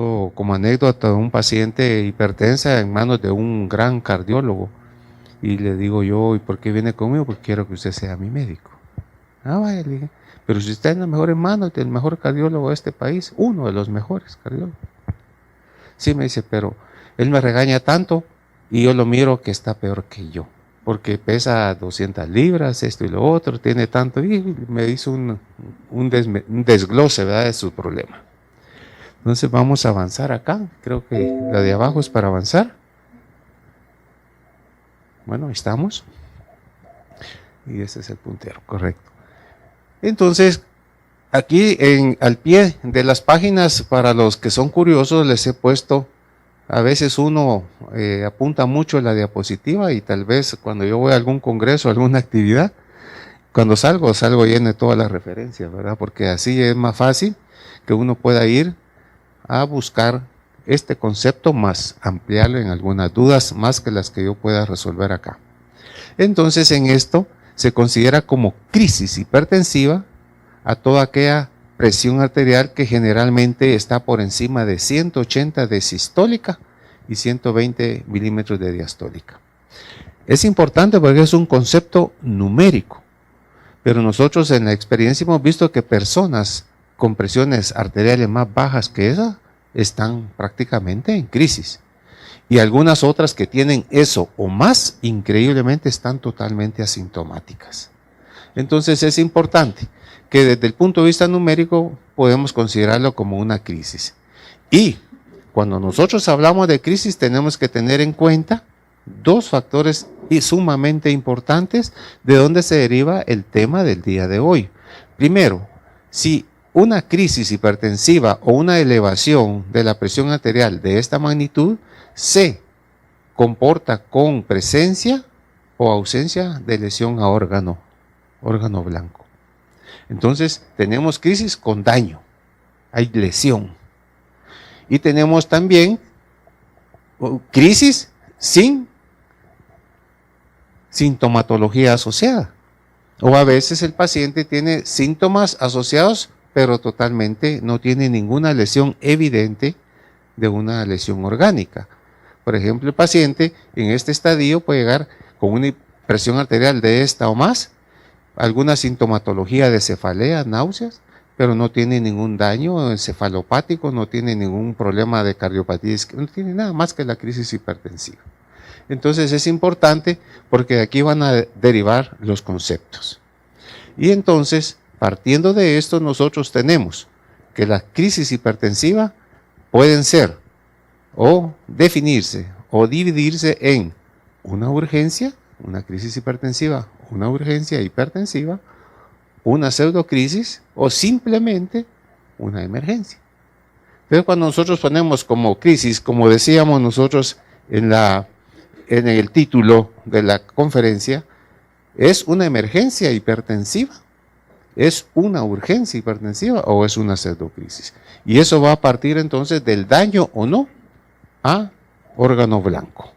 recuerdo como anécdota de un paciente hipertensa en manos de un gran cardiólogo. Y le digo yo, ¿y por qué viene conmigo? Porque quiero que usted sea mi médico. Ah, vaya, le dije, pero si está en las mejores manos del mejor cardiólogo de este país, uno de los mejores cardiólogos. Sí, me dice, pero él me regaña tanto y yo lo miro que está peor que yo, porque pesa 200 libras, esto y lo otro, tiene tanto, y me hizo un desglose, ¿verdad?, de su problema. Entonces vamos a avanzar acá, creo que la de abajo es para avanzar. Bueno, ahí estamos. Y este es el puntero, correcto. Entonces, aquí al pie de las páginas, para los que son curiosos, les he puesto, a veces uno apunta mucho la diapositiva y tal vez cuando yo voy a algún congreso, alguna actividad, cuando salgo lleno de todas las referencias, ¿verdad? Porque así es más fácil que uno pueda ir a buscar este concepto más ampliarlo en algunas dudas más que las que yo pueda resolver acá. Entonces, en esto se considera como crisis hipertensiva a toda aquella presión arterial que generalmente está por encima de 180 de sistólica y 120 milímetros de diastólica. Es importante porque es un concepto numérico, pero nosotros en la experiencia hemos visto que personas con presiones arteriales más bajas que esa están prácticamente en crisis. Y algunas otras que tienen eso o más, increíblemente están totalmente asintomáticas. Entonces es importante que desde el punto de vista numérico podemos considerarlo como una crisis. Y cuando nosotros hablamos de crisis tenemos que tener en cuenta dos factores sumamente importantes de donde se deriva el tema del día de hoy. Primero, si una crisis hipertensiva o una elevación de la presión arterial de esta magnitud se comporta con presencia o ausencia de lesión a órgano blanco. Entonces tenemos crisis con daño, hay lesión. Y tenemos también crisis sin sintomatología asociada. O a veces el paciente tiene síntomas asociados, pero totalmente no tiene ninguna lesión evidente de una lesión orgánica. Por ejemplo, el paciente en este estadio puede llegar con una presión arterial de esta o más, alguna sintomatología de cefalea, náuseas, pero no tiene ningún daño encefalopático, no tiene ningún problema de cardiopatía, no tiene nada más que la crisis hipertensiva. Entonces es importante porque de aquí van a derivar los conceptos. Y entonces, partiendo de esto, nosotros tenemos que la crisis hipertensiva pueden ser o definirse o dividirse en una urgencia, una crisis hipertensiva, una urgencia hipertensiva, una pseudocrisis o simplemente una emergencia. Pero cuando nosotros ponemos como crisis, como decíamos nosotros en el título de la conferencia, ¿es una emergencia hipertensiva? ¿Es una urgencia hipertensiva o es una pseudocrisis? Y eso va a partir entonces del daño o no a órgano blanco.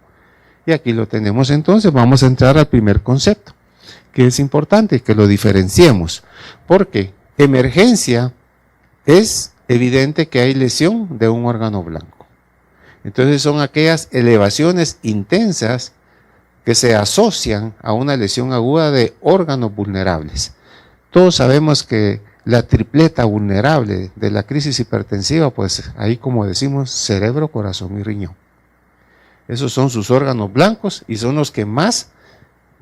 Y aquí lo tenemos entonces, vamos a entrar al primer concepto, que es importante que lo diferenciemos, porque emergencia es evidente que hay lesión de un órgano blanco. Entonces son aquellas elevaciones intensas que se asocian a una lesión aguda de órganos vulnerables. Todos sabemos que la tripleta vulnerable de la crisis hipertensiva, pues ahí como decimos, cerebro, corazón y riñón. Esos son sus órganos blancos y son los que más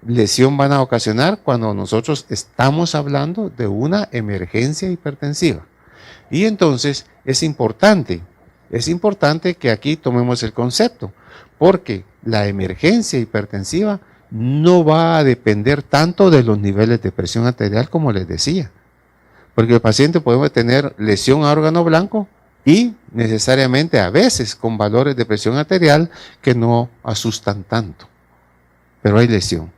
lesión van a ocasionar cuando nosotros estamos hablando de una emergencia hipertensiva. Y entonces es importante que aquí tomemos el concepto, porque la emergencia hipertensiva no va a depender tanto de los niveles de presión arterial como les decía. Porque el paciente puede tener lesión a órgano blanco y necesariamente a veces con valores de presión arterial que no asustan tanto, pero hay lesión.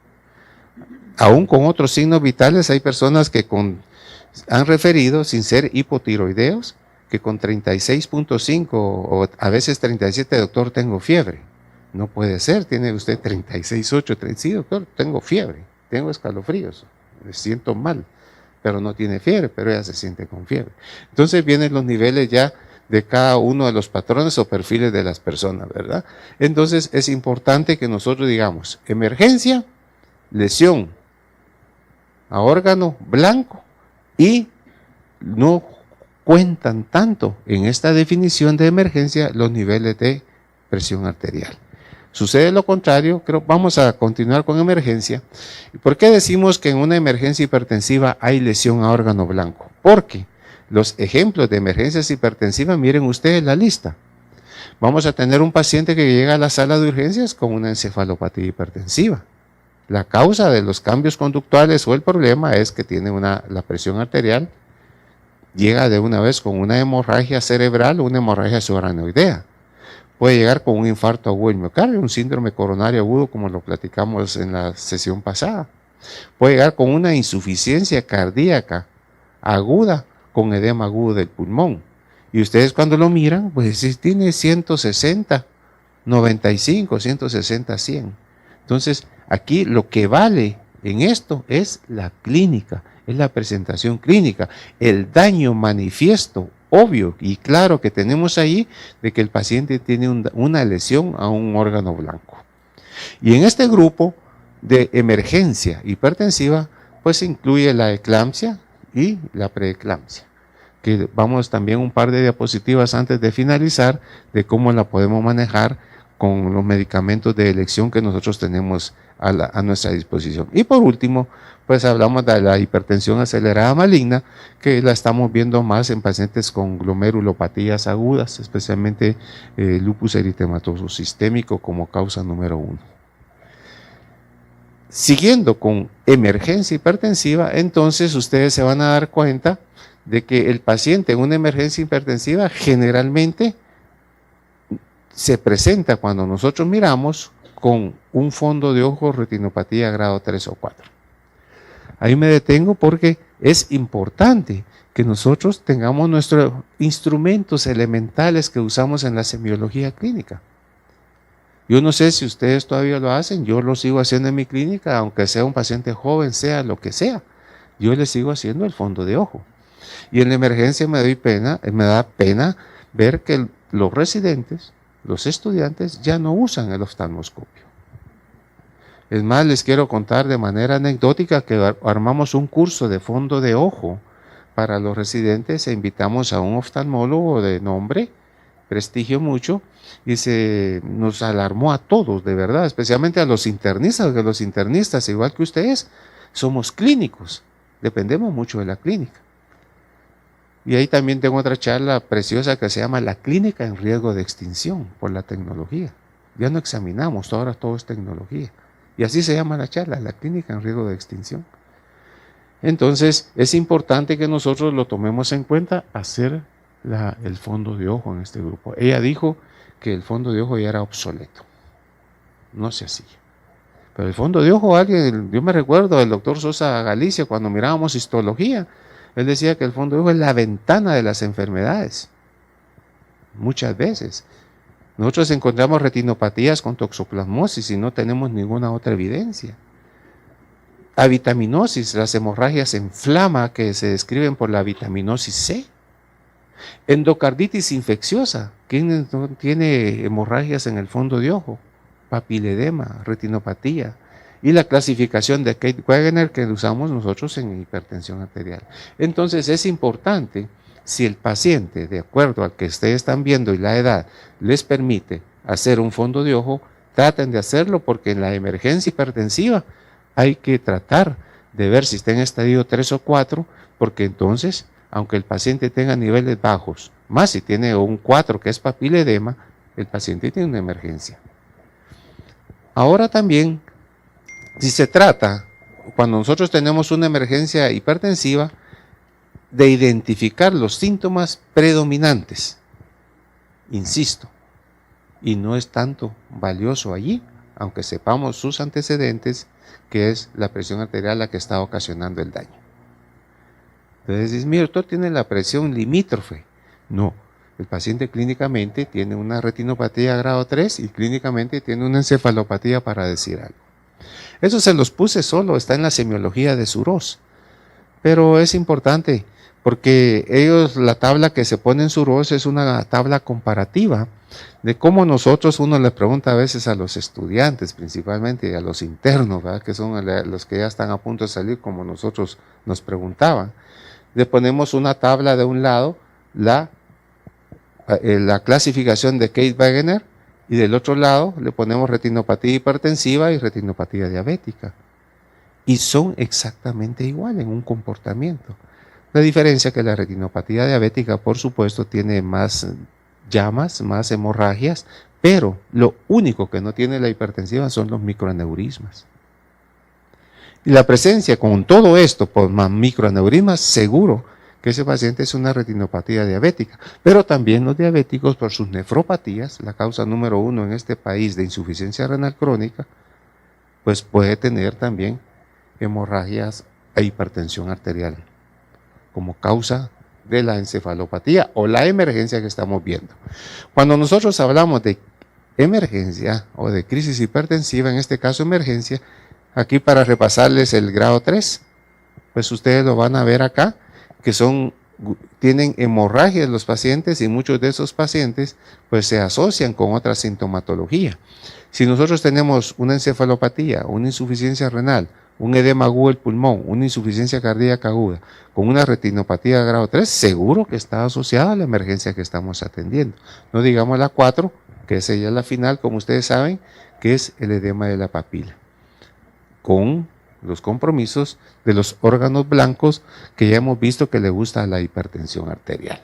Aún con otros signos vitales hay personas que han referido, sin ser hipotiroideos, que con 36.5 o a veces 37, doctor, tengo fiebre. No puede ser, tiene usted 36.8, sí, doctor, tengo fiebre, tengo escalofríos, me siento mal, pero no tiene fiebre, pero ella se siente con fiebre. Entonces vienen los niveles ya de cada uno de los patrones o perfiles de las personas, ¿verdad? Entonces es importante que nosotros digamos emergencia, lesión a órgano blanco, y no cuentan tanto en esta definición de emergencia los niveles de presión arterial. Sucede lo contrario, vamos a continuar con emergencia. ¿Por qué decimos que en una emergencia hipertensiva hay lesión a órgano blanco? Porque los ejemplos de emergencias hipertensivas, miren ustedes la lista. Vamos a tener un paciente que llega a la sala de urgencias con una encefalopatía hipertensiva. La causa de los cambios conductuales o el problema es que tiene la presión arterial, llega de una vez con una hemorragia cerebral o una hemorragia subarachnoidea. Puede llegar con un infarto agudo del miocardio, un síndrome coronario agudo, como lo platicamos en la sesión pasada. Puede llegar con una insuficiencia cardíaca aguda, con edema agudo del pulmón. Y ustedes cuando lo miran, pues si tiene 160, 95, 160, 100. Entonces, aquí lo que vale en esto es la clínica, es la presentación clínica, el daño manifiesto, obvio y claro que tenemos ahí de que el paciente tiene una lesión a un órgano blanco. Y en este grupo de emergencia hipertensiva, pues se incluye la eclampsia y la preeclampsia, que vamos también un par de diapositivas antes de finalizar de cómo la podemos manejar con los medicamentos de elección que nosotros tenemos a nuestra disposición. Y por último, pues hablamos de la hipertensión acelerada maligna, que la estamos viendo más en pacientes con glomerulopatías agudas, especialmente lupus eritematoso sistémico como causa número 1. Siguiendo con emergencia hipertensiva, entonces ustedes se van a dar cuenta de que el paciente en una emergencia hipertensiva generalmente se presenta cuando nosotros miramos con un fondo de ojo retinopatía grado 3 o 4. Ahí me detengo porque es importante que nosotros tengamos nuestros instrumentos elementales que usamos en la semiología clínica. Yo no sé si ustedes todavía lo hacen, yo lo sigo haciendo en mi clínica, aunque sea un paciente joven, sea lo que sea, yo le sigo haciendo el fondo de ojo. Y en la emergencia me da pena ver que los residentes, los estudiantes, ya no usan el oftalmoscopio. Es más, les quiero contar de manera anecdótica que armamos un curso de fondo de ojo para los residentes e invitamos a un oftalmólogo de nombre, prestigio mucho, y nos alarmó a todos, de verdad, especialmente a los internistas, porque los internistas, igual que ustedes, somos clínicos, dependemos mucho de la clínica. Y ahí también tengo otra charla preciosa que se llama La clínica en riesgo de extinción por la tecnología. Ya no examinamos, ahora todo es tecnología. Y así se llama la charla, La clínica en riesgo de extinción. Entonces, es importante que nosotros lo tomemos en cuenta, hacer el fondo de ojo en este grupo. Ella dijo que el fondo de ojo ya era obsoleto. No se hacía. Pero el fondo de ojo, yo me recuerdo del doctor Sosa Galicia, cuando mirábamos histología, él decía que el fondo de ojo es la ventana de las enfermedades. Muchas veces. Nosotros encontramos retinopatías con toxoplasmosis y no tenemos ninguna otra evidencia. Avitaminosis, las hemorragias en flama que se describen por la vitaminosis C. Endocarditis infecciosa, ¿quién no tiene hemorragias en el fondo de ojo? Papiledema, retinopatía. Y la clasificación de Kate Wegener que usamos nosotros en hipertensión arterial. Entonces es importante, si el paciente, de acuerdo al que ustedes están viendo y la edad, les permite hacer un fondo de ojo, traten de hacerlo porque en la emergencia hipertensiva hay que tratar de ver si está en estadio 3 o 4, porque entonces, aunque el paciente tenga niveles bajos, más si tiene un 4 que es papiledema, el paciente tiene una emergencia. Ahora también, si se trata, cuando nosotros tenemos una emergencia hipertensiva, de identificar los síntomas predominantes, insisto, y no es tanto valioso allí, aunque sepamos sus antecedentes, que es la presión arterial la que está ocasionando el daño. Entonces dices, mira, usted tiene la presión limítrofe. No, el paciente clínicamente tiene una retinopatía grado 3 y clínicamente tiene una encefalopatía, para decir algo. Eso se los puse solo, está en la semiología de Suros. Pero es importante porque ellos, la tabla que se pone en su rostro es una tabla comparativa de cómo nosotros, uno le pregunta a veces a los estudiantes, principalmente, y a los internos, ¿verdad? Que son los que ya están a punto de salir, como nosotros nos preguntaban. Le ponemos una tabla de un lado, la clasificación de Kate-Wegener, y del otro lado le ponemos retinopatía hipertensiva y retinopatía diabética. Y son exactamente igual en un comportamiento. La diferencia es que la retinopatía diabética, por supuesto, tiene más llamas, más hemorragias, pero lo único que no tiene la hipertensiva son los microaneurismas. Y la presencia con todo esto por más microaneurismas, seguro que ese paciente es una retinopatía diabética, pero también los diabéticos por sus nefropatías, la causa número 1 en este país de insuficiencia renal crónica, pues puede tener también hemorragias e hipertensión arterial como causa de la encefalopatía o la emergencia que estamos viendo. Cuando nosotros hablamos de emergencia o de crisis hipertensiva, en este caso emergencia, aquí para repasarles el grado 3, pues ustedes lo van a ver acá, que tienen hemorragias los pacientes y muchos de esos pacientes pues se asocian con otra sintomatología. Si nosotros tenemos una encefalopatía, una insuficiencia renal, un edema agudo del pulmón, una insuficiencia cardíaca aguda, con una retinopatía de grado 3, seguro que está asociada a la emergencia que estamos atendiendo. No digamos la 4, que esa ya es la final, como ustedes saben, que es el edema de la papila, con los compromisos de los órganos blancos que ya hemos visto que le gusta a la hipertensión arterial.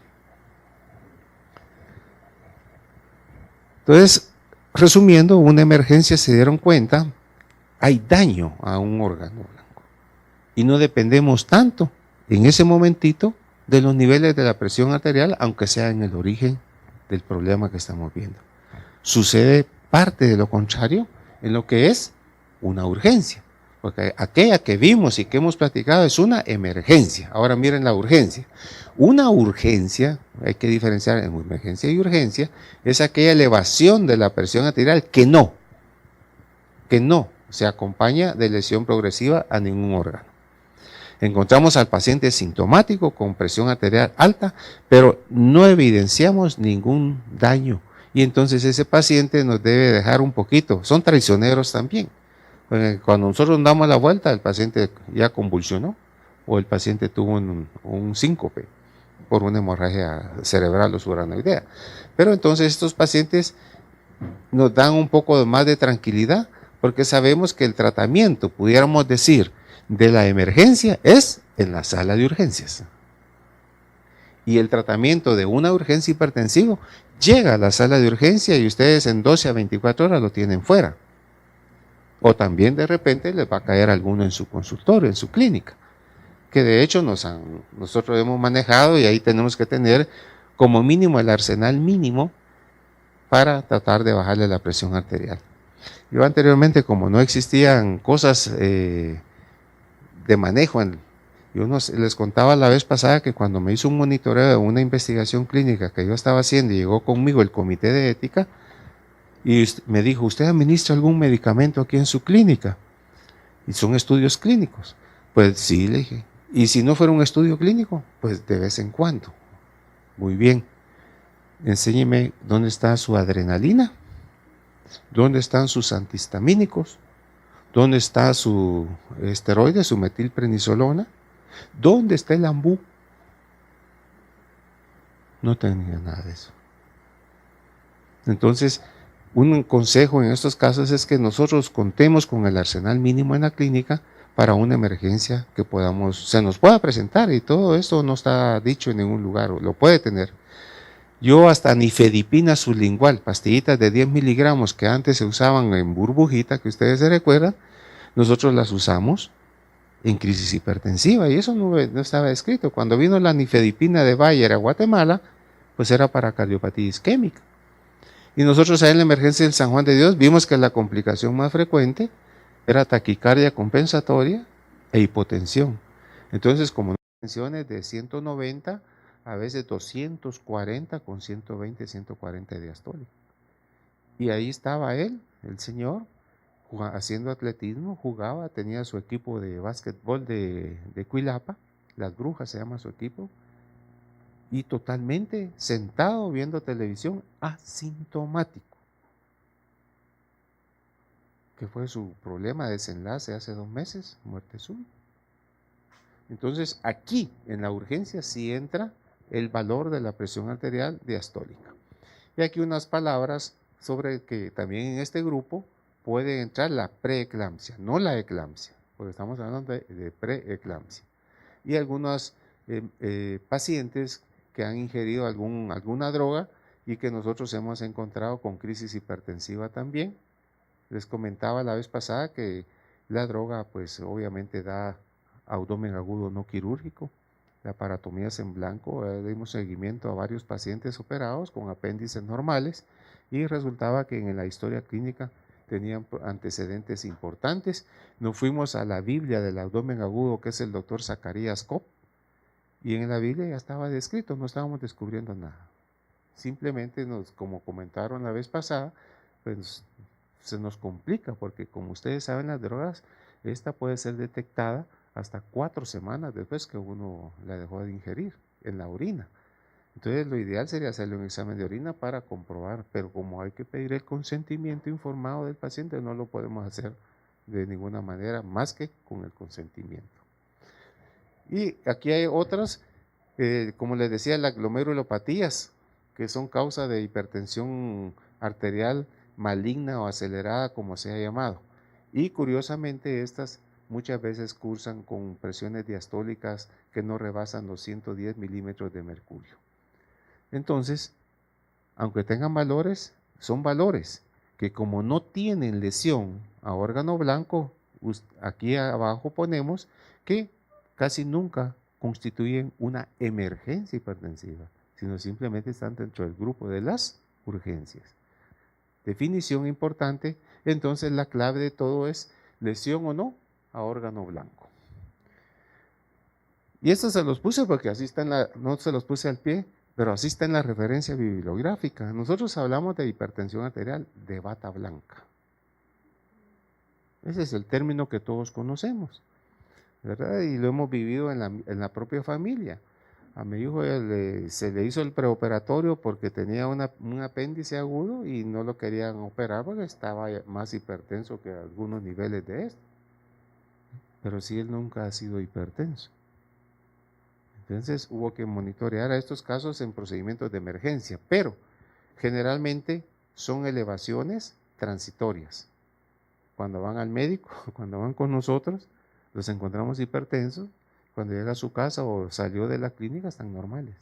Entonces, resumiendo, una emergencia, se dieron cuenta, hay daño a un órgano blanco y no dependemos tanto en ese momentito de los niveles de la presión arterial, aunque sea en el origen del problema que estamos viendo. Sucede parte de lo contrario en lo que es una urgencia, porque aquella que vimos y que hemos platicado es una emergencia. Ahora miren la urgencia. Una urgencia, hay que diferenciar en emergencia y urgencia, es aquella elevación de la presión arterial que no se acompaña de lesión progresiva a ningún órgano. Encontramos al paciente sintomático con presión arterial alta, pero no evidenciamos ningún daño. Y entonces ese paciente nos debe dejar un poquito. Son traicioneros también. Cuando nosotros damos la vuelta, el paciente ya convulsionó o el paciente tuvo un síncope por una hemorragia cerebral o subaracnoidea. Pero entonces estos pacientes nos dan un poco más de tranquilidad porque sabemos que el tratamiento, pudiéramos decir, de la emergencia es en la sala de urgencias. Y el tratamiento de una urgencia hipertensiva llega a la sala de urgencia y ustedes en 12 a 24 horas lo tienen fuera. O también de repente les va a caer alguno en su consultorio, en su clínica, que de hecho nosotros hemos manejado y ahí tenemos que tener como mínimo el arsenal mínimo para tratar de bajarle la presión arterial. Yo anteriormente, como no existían cosas de manejo, yo les contaba la vez pasada que cuando me hizo un monitoreo de una investigación clínica que yo estaba haciendo y llegó conmigo el comité de ética y me dijo, ¿usted administra algún medicamento aquí en su clínica? Y son estudios clínicos. Pues sí, le dije. Y si no fuera un estudio clínico, pues de vez en cuando. Muy bien. Enséñeme dónde está su adrenalina, dónde están sus antihistamínicos, dónde está su esteroide, su metilprednisolona, dónde está el ambú. No tenía nada de eso. Entonces, un consejo en estos casos es que nosotros contemos con el arsenal mínimo en la clínica para una emergencia que se nos pueda presentar, y todo esto no está dicho en ningún lugar, lo puede tener. Yo hasta nifedipina sublingual, pastillitas de 10 miligramos que antes se usaban en burbujita, que ustedes se recuerdan, nosotros las usamos en crisis hipertensiva y eso no estaba escrito. Cuando vino la nifedipina de Bayer a Guatemala, pues era para cardiopatía isquémica. Y nosotros ahí en la emergencia del San Juan de Dios vimos que la complicación más frecuente era taquicardia compensatoria e hipotensión. Entonces, como tensiones de 190, a veces 240 con 120, 140 de diastólico. Y ahí estaba él, el señor, haciendo atletismo, tenía su equipo de básquetbol de Cuilapa, Las Brujas se llama su equipo, y totalmente sentado viendo televisión, asintomático, que fue su problema de desenlace hace 2 meses, muerte súbita. Entonces aquí en la urgencia sí entra el valor de la presión arterial diastólica. Y aquí unas palabras sobre que también en este grupo puede entrar la preeclampsia, no la eclampsia, porque estamos hablando de preeclampsia. Y algunos pacientes que han ingerido alguna droga y que nosotros hemos encontrado con crisis hipertensiva también. Les comentaba la vez pasada que la droga pues obviamente da abdomen agudo no quirúrgico, laparotomías en blanco, dimos seguimiento a varios pacientes operados con apéndices normales y resultaba que en la historia clínica tenían antecedentes importantes. Nos fuimos a la Biblia del abdomen agudo, que es el doctor Zacarías Kopp, y en la Biblia ya estaba descrito, no estábamos descubriendo nada. Simplemente como comentaron la vez pasada, pues se nos complica porque como ustedes saben las drogas, esta puede ser detectada hasta 4 semanas después que uno la dejó de ingerir en la orina. Entonces lo ideal sería hacerle un examen de orina para comprobar, pero como hay que pedir el consentimiento informado del paciente, no lo podemos hacer de ninguna manera más que con el consentimiento. Y aquí hay otras, como les decía, las glomerulopatías, que son causa de hipertensión arterial maligna o acelerada, como se ha llamado. Y curiosamente estas muchas veces cursan con presiones diastólicas que no rebasan los 110 milímetros de mercurio. Entonces, aunque tengan valores, son valores que como no tienen lesión a órgano blanco, aquí abajo ponemos que casi nunca constituyen una emergencia hipertensiva, sino simplemente están dentro del grupo de las urgencias. Definición importante, entonces la clave de todo es lesión o no a órgano blanco. Y esto se los puse porque así está no se los puse al pie, pero así está en la referencia bibliográfica. Nosotros hablamos de hipertensión arterial de bata blanca. Ese es el término que todos conocemos, ¿verdad? Y lo hemos vivido en la propia familia. A mi hijo se le hizo el preoperatorio porque tenía un apéndice agudo y no lo querían operar porque estaba más hipertenso que algunos niveles de esto. Pero sí, él nunca ha sido hipertenso. Entonces hubo que monitorear a estos casos en procedimientos de emergencia, pero generalmente son elevaciones transitorias. Cuando van al médico, cuando van con nosotros, los encontramos hipertensos. Cuando llega a su casa o salió de la clínica están normales.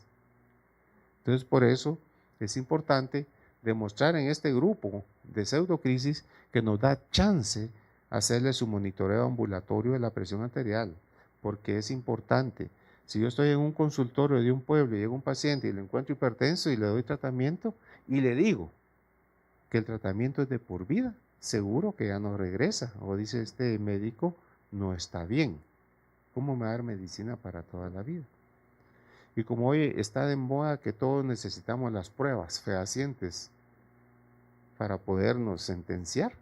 Entonces por eso es importante demostrar en este grupo de pseudocrisis que nos da chance hacerle su monitoreo ambulatorio de la presión arterial, porque es importante. Si yo estoy en un consultorio de un pueblo y llega un paciente y lo encuentro hipertenso y le doy tratamiento y le digo que el tratamiento es de por vida, seguro que ya no regresa, o dice este médico no está bien. ¿Cómo me va a dar medicina para toda la vida? Y como hoy está de moda que todos necesitamos las pruebas fehacientes para podernos sentenciar,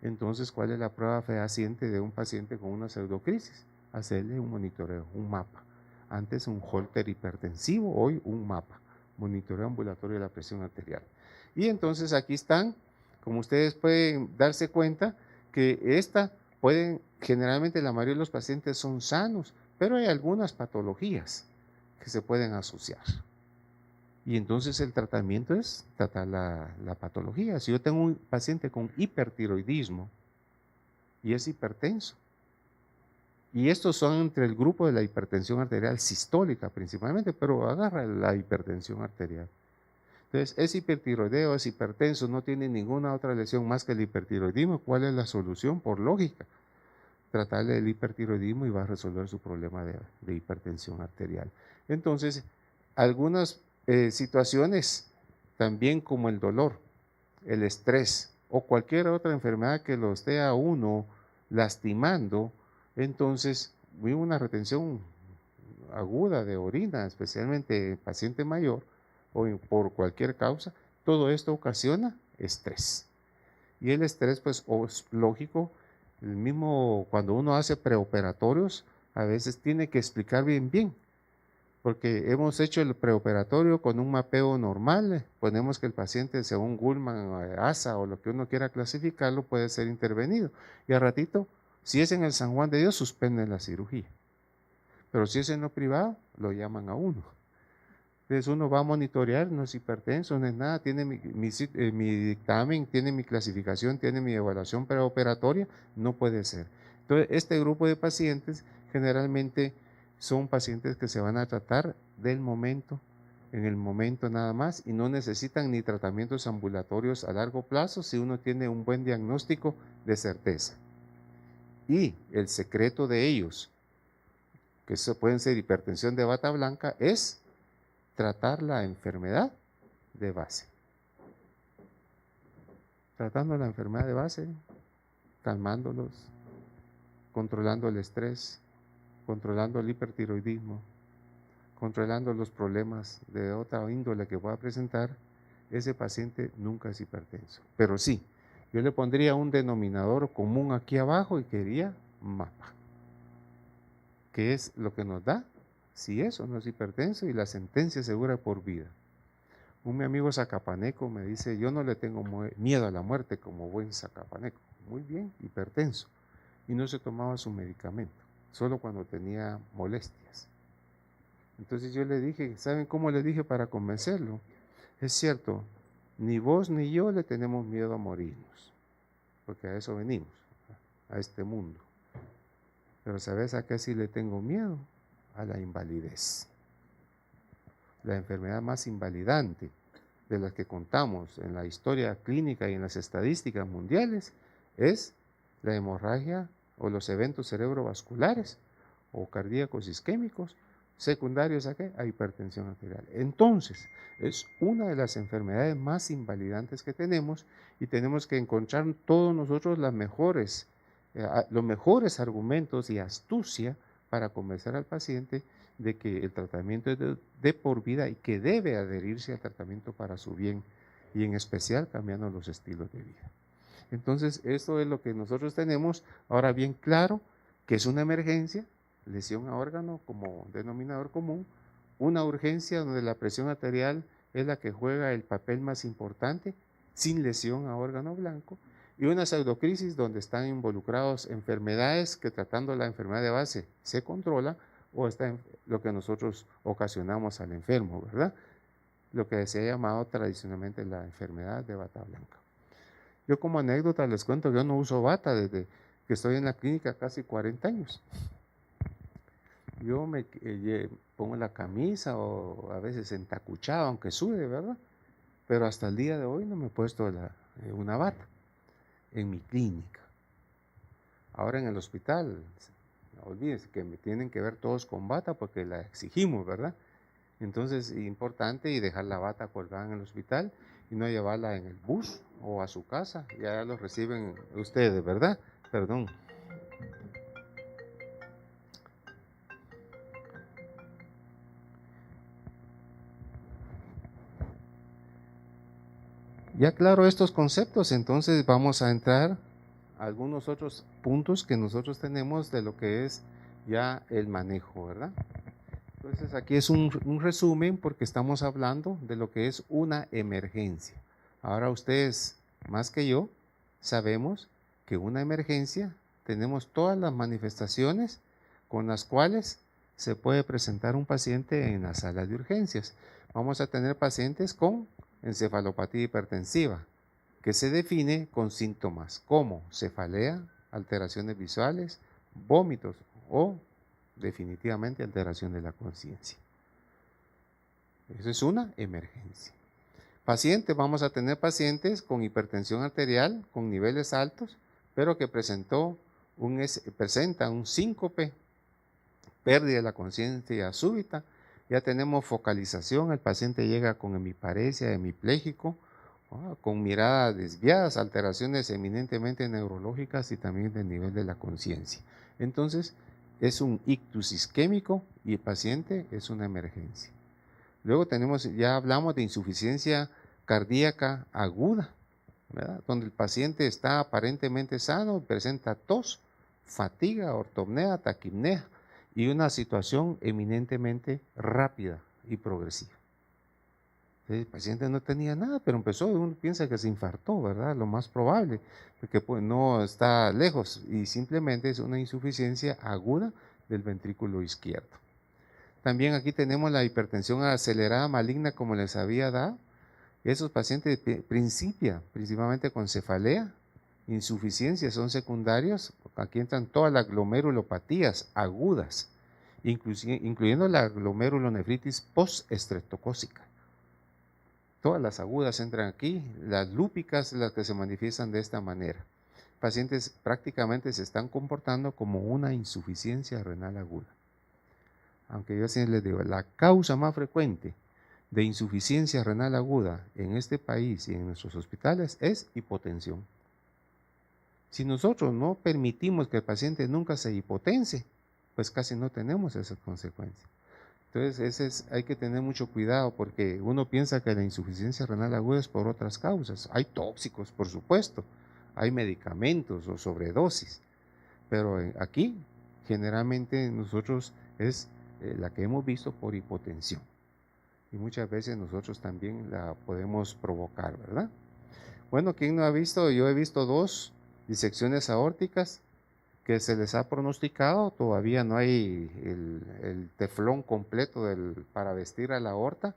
entonces ¿cuál es la prueba fehaciente de un paciente con una pseudocrisis? Hacerle un monitoreo, un mapa. Antes un holter hipertensivo, hoy un mapa, monitoreo ambulatorio de la presión arterial. Y entonces aquí están, como ustedes pueden darse cuenta, que generalmente la mayoría de los pacientes son sanos, pero hay algunas patologías que se pueden asociar. Y entonces el tratamiento es tratar la patología. Si yo tengo un paciente con hipertiroidismo y es hipertenso, y estos son entre el grupo de la hipertensión arterial sistólica principalmente, pero agarra la hipertensión arterial. Entonces, es hipertiroideo, es hipertenso, no tiene ninguna otra lesión más que el hipertiroidismo. ¿Cuál es la solución? Por lógica, tratarle el hipertiroidismo y va a resolver su problema de hipertensión arterial. Entonces, algunas situaciones también como el dolor, el estrés o cualquier otra enfermedad que lo esté a uno lastimando, entonces una retención aguda de orina, especialmente en paciente mayor o por cualquier causa, todo esto ocasiona estrés. Y el estrés, pues es lógico, el mismo cuando uno hace preoperatorios, a veces tiene que explicar bien porque hemos hecho el preoperatorio con un mapeo normal, ponemos que el paciente según Gullman, ASA o lo que uno quiera clasificarlo puede ser intervenido, y al ratito, si es en el San Juan de Dios, suspenden la cirugía, pero si es en lo privado, lo llaman a uno. Entonces uno va a monitorear, no es hipertenso, no es nada, tiene mi dictamen, tiene mi clasificación, tiene mi evaluación preoperatoria, no puede ser. Entonces este grupo de pacientes generalmente son pacientes que se van a tratar del momento, en el momento nada más, y no necesitan ni tratamientos ambulatorios a largo plazo si uno tiene un buen diagnóstico de certeza. Y el secreto de ellos, que pueden ser hipertensión de bata blanca, es tratar la enfermedad de base. Tratando la enfermedad de base, calmándolos, controlando el estrés, controlando el hipertiroidismo, controlando los problemas de otra índole que pueda presentar, ese paciente nunca es hipertenso. Pero sí, yo le pondría un denominador común aquí abajo y quería mapa. ¿Qué es lo que nos da? Si eso no es hipertenso y la sentencia segura por vida. Mi amigo zacapaneco me dice, yo no le tengo miedo a la muerte como buen zacapaneco. Muy bien, hipertenso. Y no se tomaba su medicamento, solo cuando tenía molestias. Entonces yo le dije, ¿saben cómo le dije para convencerlo? Es cierto, ni vos ni yo le tenemos miedo a morirnos, porque a eso venimos, a este mundo. Pero ¿sabes a qué sí le tengo miedo? A la invalidez. La enfermedad más invalidante de las que contamos en la historia clínica y en las estadísticas mundiales es la hemorragia o los eventos cerebrovasculares o cardíacos isquémicos secundarios ¿a qué? A hipertensión arterial. Entonces, es una de las enfermedades más invalidantes que tenemos y tenemos que encontrar todos nosotros los mejores argumentos y astucia para convencer al paciente de que el tratamiento es de por vida y que debe adherirse al tratamiento para su bien y en especial cambiando los estilos de vida. Entonces, esto es lo que nosotros tenemos ahora bien claro, que es una emergencia, lesión a órgano como denominador común, una urgencia donde la presión arterial es la que juega el papel más importante, sin lesión a órgano blanco, y una pseudocrisis donde están involucrados enfermedades que tratando la enfermedad de base se controla, o está lo que nosotros ocasionamos al enfermo, ¿verdad? Lo que se ha llamado tradicionalmente la enfermedad de bata blanca. Yo como anécdota les cuento que yo no uso bata desde que estoy en la clínica casi 40 años. Yo me pongo la camisa o a veces entacuchado, aunque sude, ¿verdad? Pero hasta el día de hoy no me he puesto una bata en mi clínica. Ahora en el hospital, no olvídense que me tienen que ver todos con bata porque la exigimos, ¿verdad? Entonces es importante y dejar la bata colgada en el hospital y no llevarla en el bus o a su casa. Ya lo reciben ustedes, ¿verdad? Perdón. Ya claro estos conceptos, entonces vamos a entrar a algunos otros puntos que nosotros tenemos de lo que es ya el manejo, ¿verdad? Entonces aquí es un resumen porque estamos hablando de lo que es una emergencia. Ahora ustedes, más que yo, sabemos que una emergencia tenemos todas las manifestaciones con las cuales se puede presentar un paciente en la sala de urgencias. Vamos a tener pacientes con encefalopatía hipertensiva, que se define con síntomas como cefalea, alteraciones visuales, vómitos o definitivamente alteración de la conciencia. Eso es una emergencia. Vamos a tener pacientes con hipertensión arterial con niveles altos, pero que presenta un síncope, pérdida de la conciencia súbita. Ya tenemos focalización, el paciente llega con hemiparesia, hemipléjico, con miradas desviadas, alteraciones eminentemente neurológicas y también del nivel de la conciencia. Entonces, es un ictus isquémico y el paciente es una emergencia. Luego ya hablamos de insuficiencia cardíaca aguda, ¿verdad? Donde el paciente está aparentemente sano, presenta tos, fatiga, ortopnea, taquipnea. y una situación eminentemente rápida y progresiva. El paciente no tenía nada, pero empezó, uno piensa que se infartó, ¿verdad? Lo más probable, porque pues, no está lejos y simplemente es una insuficiencia aguda del ventrículo izquierdo. También aquí tenemos la hipertensión acelerada maligna, como les había dado. Esos pacientes principalmente con cefalea, insuficiencias son secundarios. Aquí entran todas las glomerulopatías agudas, incluyendo la glomerulonefritis postestreptocócica. Todas las agudas entran aquí, las lúpicas, las que se manifiestan de esta manera. Pacientes prácticamente se están comportando como una insuficiencia renal aguda. Aunque yo siempre les digo, la causa más frecuente de insuficiencia renal aguda en este país y en nuestros hospitales es hipotensión. Si nosotros no permitimos que el paciente nunca se hipotense, pues casi no tenemos esas consecuencias. Entonces, hay que tener mucho cuidado porque uno piensa que la insuficiencia renal aguda es por otras causas. Hay tóxicos, por supuesto, hay medicamentos o sobredosis, pero aquí generalmente nosotros es la que hemos visto por hipotensión. Y muchas veces nosotros también la podemos provocar, ¿verdad? Bueno, ¿quién no ha visto? Yo he visto 2 disecciones aórticas que se les ha pronosticado, todavía no hay el teflón completo para vestir a la aorta,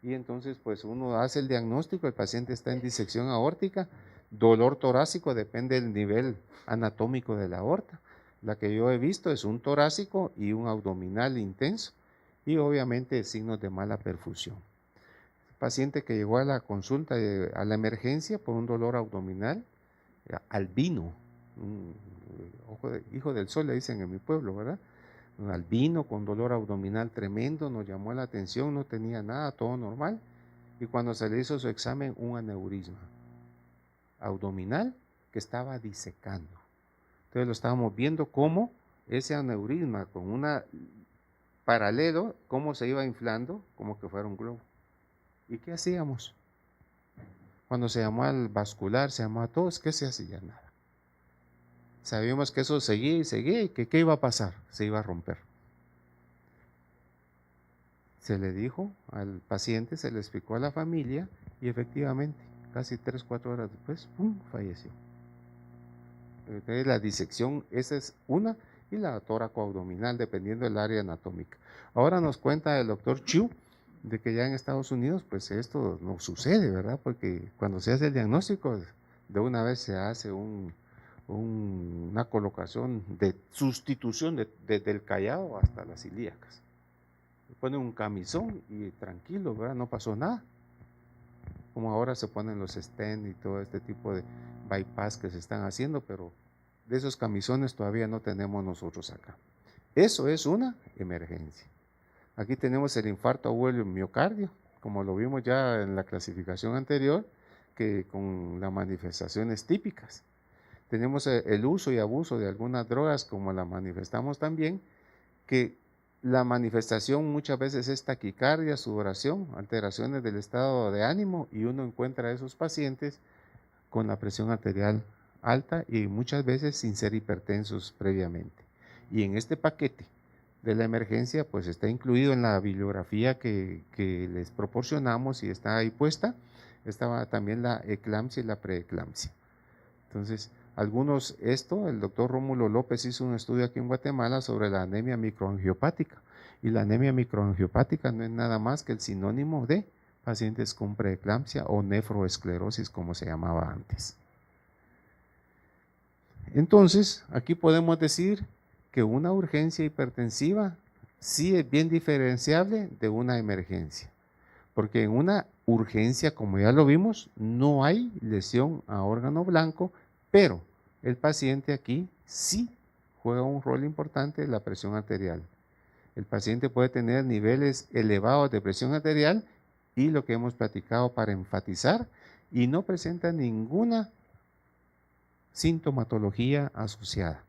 y entonces pues uno hace el diagnóstico, el paciente está en disección aórtica, dolor torácico, depende del nivel anatómico de la aorta. La que yo he visto es un torácico y un abdominal intenso, y obviamente signos de mala perfusión. Paciente que llegó a la consulta, a la emergencia por un dolor abdominal, albino, hijo del sol le dicen en mi pueblo, ¿verdad? Un albino con dolor abdominal tremendo, nos llamó la atención, no tenía nada, todo normal, y cuando se le hizo su examen, un aneurisma abdominal que estaba disecando. Entonces lo estábamos viendo cómo ese aneurisma con una paralelo, cómo se iba inflando, como que fuera un globo. ¿Y qué hacíamos? Cuando se llamó al vascular, se llamó a todos, ¿qué se hacía? Nada. Sabíamos que eso seguía y seguía y que ¿qué iba a pasar? Se iba a romper. Se le dijo al paciente, se le explicó a la familia y efectivamente, casi 3-4 horas después, ¡pum!, falleció. Entonces la disección, esa es una, y la tóraco-abdominal, dependiendo del área anatómica. Ahora nos cuenta el doctor Chu de que ya en Estados Unidos, pues esto no sucede, ¿verdad? Porque cuando se hace el diagnóstico, de una vez se hace una colocación de sustitución del callado hasta las ilíacas. Ponen un camisón y tranquilo, ¿verdad? No pasó nada. Como ahora se ponen los stent y todo este tipo de bypass que se están haciendo, pero de esos camisones todavía no tenemos nosotros acá. Eso es una emergencia. Aquí tenemos el infarto agudo del miocardio, como lo vimos ya en la clasificación anterior, que con las manifestaciones típicas. Tenemos el uso y abuso de algunas drogas, como la manifestamos también, que la manifestación muchas veces es taquicardia, sudoración, alteraciones del estado de ánimo, y uno encuentra a esos pacientes con la presión arterial alta y muchas veces sin ser hipertensos previamente. Y en este paquete de la emergencia, pues está incluido en la bibliografía que les proporcionamos y está ahí puesta, estaba también la eclampsia y la preeclampsia. Entonces, el doctor Rómulo López hizo un estudio aquí en Guatemala sobre la anemia microangiopática, y la anemia microangiopática no es nada más que el sinónimo de pacientes con preeclampsia o nefroesclerosis, como se llamaba antes. Entonces, aquí podemos decir que una urgencia hipertensiva sí es bien diferenciable de una emergencia, porque en una urgencia, como ya lo vimos, no hay lesión a órgano blanco, pero el paciente aquí sí juega un rol importante en la presión arterial. El paciente puede tener niveles elevados de presión arterial y lo que hemos platicado para enfatizar, y no presenta ninguna sintomatología asociada,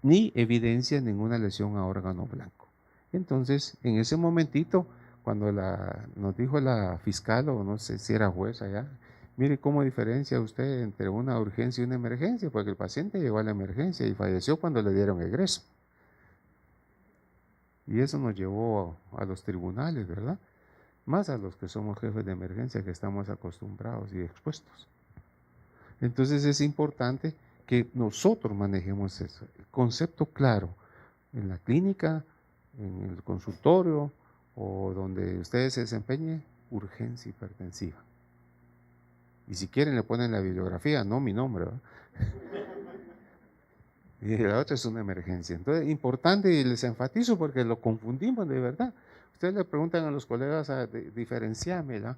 ni evidencia de ninguna lesión a órgano blanco. Entonces, en ese momentito, cuando nos dijo la fiscal, o no sé si era juez allá, mire cómo diferencia usted entre una urgencia y una emergencia, porque el paciente llegó a la emergencia y falleció cuando le dieron egreso. Y eso nos llevó a los tribunales, ¿verdad? Más a los que somos jefes de emergencia, que estamos acostumbrados y expuestos. Entonces es importante que nosotros manejemos eso, el concepto claro, en la clínica, en el consultorio o donde ustedes se desempeñen, urgencia hipertensiva. Y si quieren le ponen la bibliografía, no mi nombre, ¿verdad? Y la otra es una emergencia. Entonces, importante, y les enfatizo porque lo confundimos de verdad. Ustedes le preguntan a los colegas, diferenciame, ¿verdad?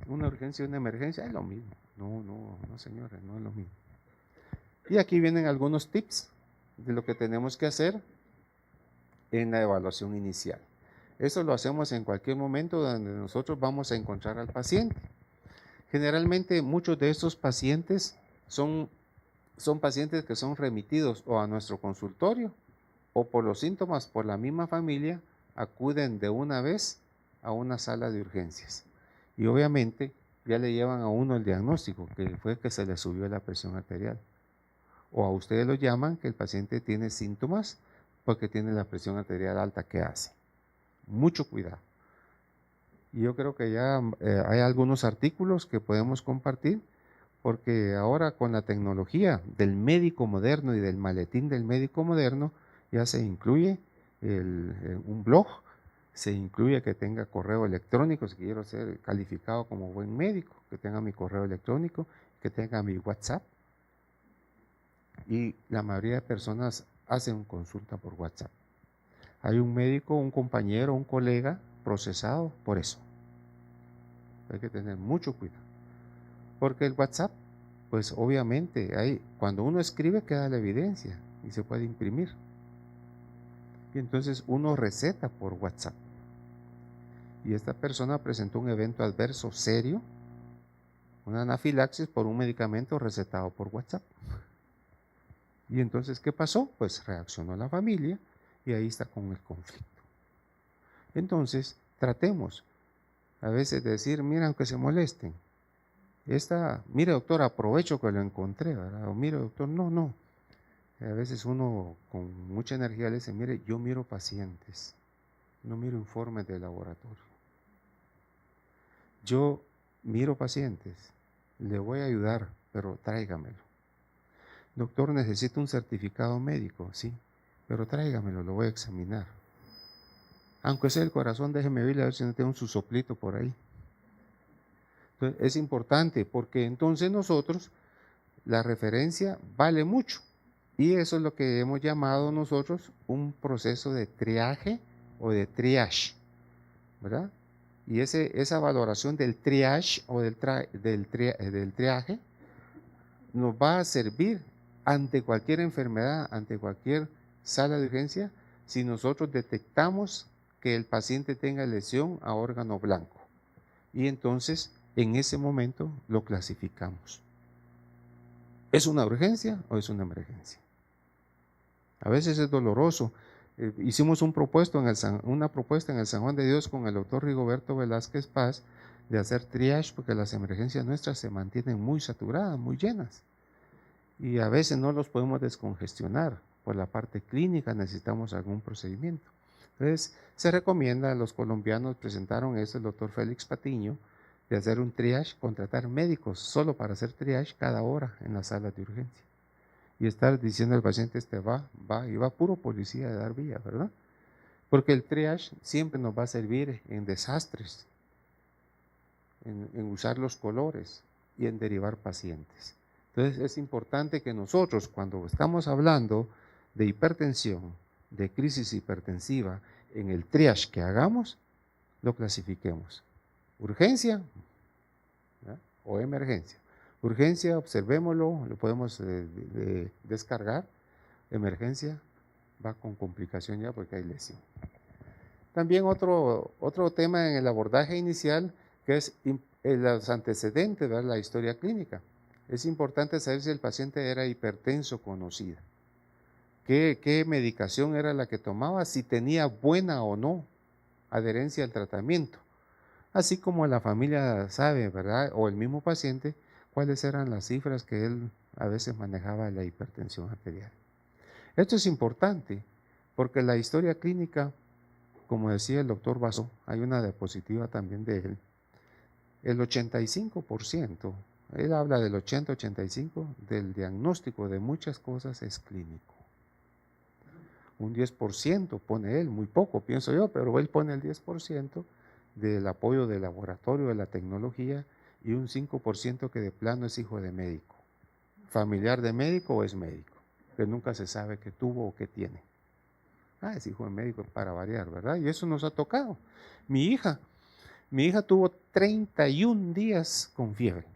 Una urgencia y una emergencia, es lo mismo. No, señores, no es lo mismo. Y aquí vienen algunos tips de lo que tenemos que hacer en la evaluación inicial. Eso lo hacemos en cualquier momento donde nosotros vamos a encontrar al paciente. Generalmente muchos de estos pacientes son pacientes que son remitidos o a nuestro consultorio o por los síntomas por la misma familia acuden de una vez a una sala de urgencias. Y obviamente ya le llevan a uno el diagnóstico, que fue que se le subió la presión arterial. O a ustedes lo llaman que el paciente tiene síntomas porque tiene la presión arterial alta. ¿Qué hace? Mucho cuidado. Y yo creo que ya hay algunos artículos que podemos compartir, porque ahora con la tecnología del médico moderno y del maletín del médico moderno, ya se incluye un blog, se incluye que tenga correo electrónico, si quiero ser calificado como buen médico, que tenga mi correo electrónico, que tenga mi WhatsApp. Y la mayoría de personas hacen consulta por WhatsApp. Hay un médico, un compañero, un colega procesado por eso. Hay que tener mucho cuidado. Porque el WhatsApp, pues obviamente, cuando uno escribe queda la evidencia y se puede imprimir. Y entonces uno receta por WhatsApp. Y esta persona presentó un evento adverso serio, una anafilaxis por un medicamento recetado por WhatsApp. Y entonces, ¿qué pasó? Pues reaccionó la familia y ahí está con el conflicto. Entonces, tratemos a veces de decir, mira, aunque se molesten, mire doctor, aprovecho que lo encontré, ¿verdad? O mire doctor, no. A veces uno con mucha energía le dice, mire, yo miro pacientes, no miro informes de laboratorio. Yo miro pacientes, le voy a ayudar, pero tráigamelo. Doctor, necesito un certificado médico, sí, pero tráigamelo, lo voy a examinar. Aunque sea el corazón, déjeme ver a ver si no tengo un susoplito por ahí. Entonces, es importante porque entonces nosotros, la referencia vale mucho. Y eso es lo que hemos llamado nosotros un proceso de triaje o de triage, ¿verdad? Y esa valoración del triage o del triaje nos va a servir ante cualquier enfermedad, ante cualquier sala de urgencia, si nosotros detectamos que el paciente tenga lesión a órgano blanco. Y entonces, en ese momento, lo clasificamos. ¿Es una urgencia o es una emergencia? A veces es doloroso. Hicimos una propuesta en el San Juan de Dios con el doctor Rigoberto Velázquez Paz de hacer triage porque las emergencias nuestras se mantienen muy saturadas, muy llenas. Y a veces no los podemos descongestionar. Por la parte clínica necesitamos algún procedimiento. Entonces, se recomienda, los colombianos presentaron eso, el doctor Félix Patiño, de hacer un triage, contratar médicos solo para hacer triage cada hora en las salas de urgencia. Y estar diciendo al paciente, y va puro policía de dar vía, ¿verdad? Porque el triage siempre nos va a servir en desastres, en usar los colores y en derivar pacientes. Entonces es importante que nosotros, cuando estamos hablando de hipertensión, de crisis hipertensiva, en el triage que hagamos, lo clasifiquemos. Urgencia, ¿verdad? O emergencia. Urgencia, observémoslo, lo podemos descargar. Emergencia, va con complicación ya porque hay lesión. También otro tema en el abordaje inicial, que es los antecedentes, ¿verdad? La historia clínica. Es importante saber si el paciente era hipertenso conocida. ¿Qué medicación era la que tomaba? Si tenía buena o no adherencia al tratamiento. Así como la familia sabe, ¿verdad? O el mismo paciente, cuáles eran las cifras que él a veces manejaba de la hipertensión arterial. Esto es importante porque la historia clínica como decía el doctor Basso, hay una diapositiva también de él, el 85%, él habla del 80-85% del diagnóstico de muchas cosas es clínico. Un 10% pone él, muy poco pienso yo, pero él pone el 10% del apoyo del laboratorio, de la tecnología, y un 5% que de plano es hijo de médico, familiar de médico o es médico, que nunca se sabe qué tuvo o qué tiene. Es hijo de médico para variar, ¿verdad? Y eso nos ha tocado. Mi hija tuvo 31 días con fiebre.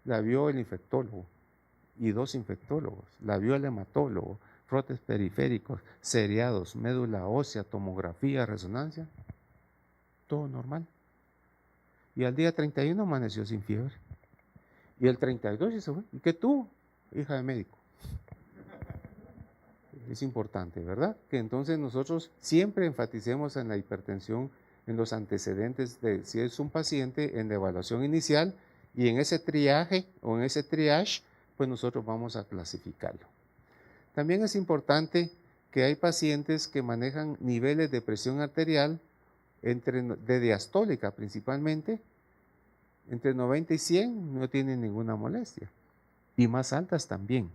La vio el infectólogo y 2 infectólogos. La vio el hematólogo, frotes periféricos, seriados, médula ósea, tomografía, resonancia. Todo normal. Y al día 31 amaneció sin fiebre. Y el 32 dice, ¿y qué tuvo? Hija de médico. Es importante, ¿verdad? Que entonces nosotros siempre enfaticemos en la hipertensión, en los antecedentes de si es un paciente, en la evaluación inicial, y en ese triaje o en ese triage, pues nosotros vamos a clasificarlo. También es importante que hay pacientes que manejan niveles de presión arterial de diastólica principalmente, entre 90 y 100 no tienen ninguna molestia, y más altas también.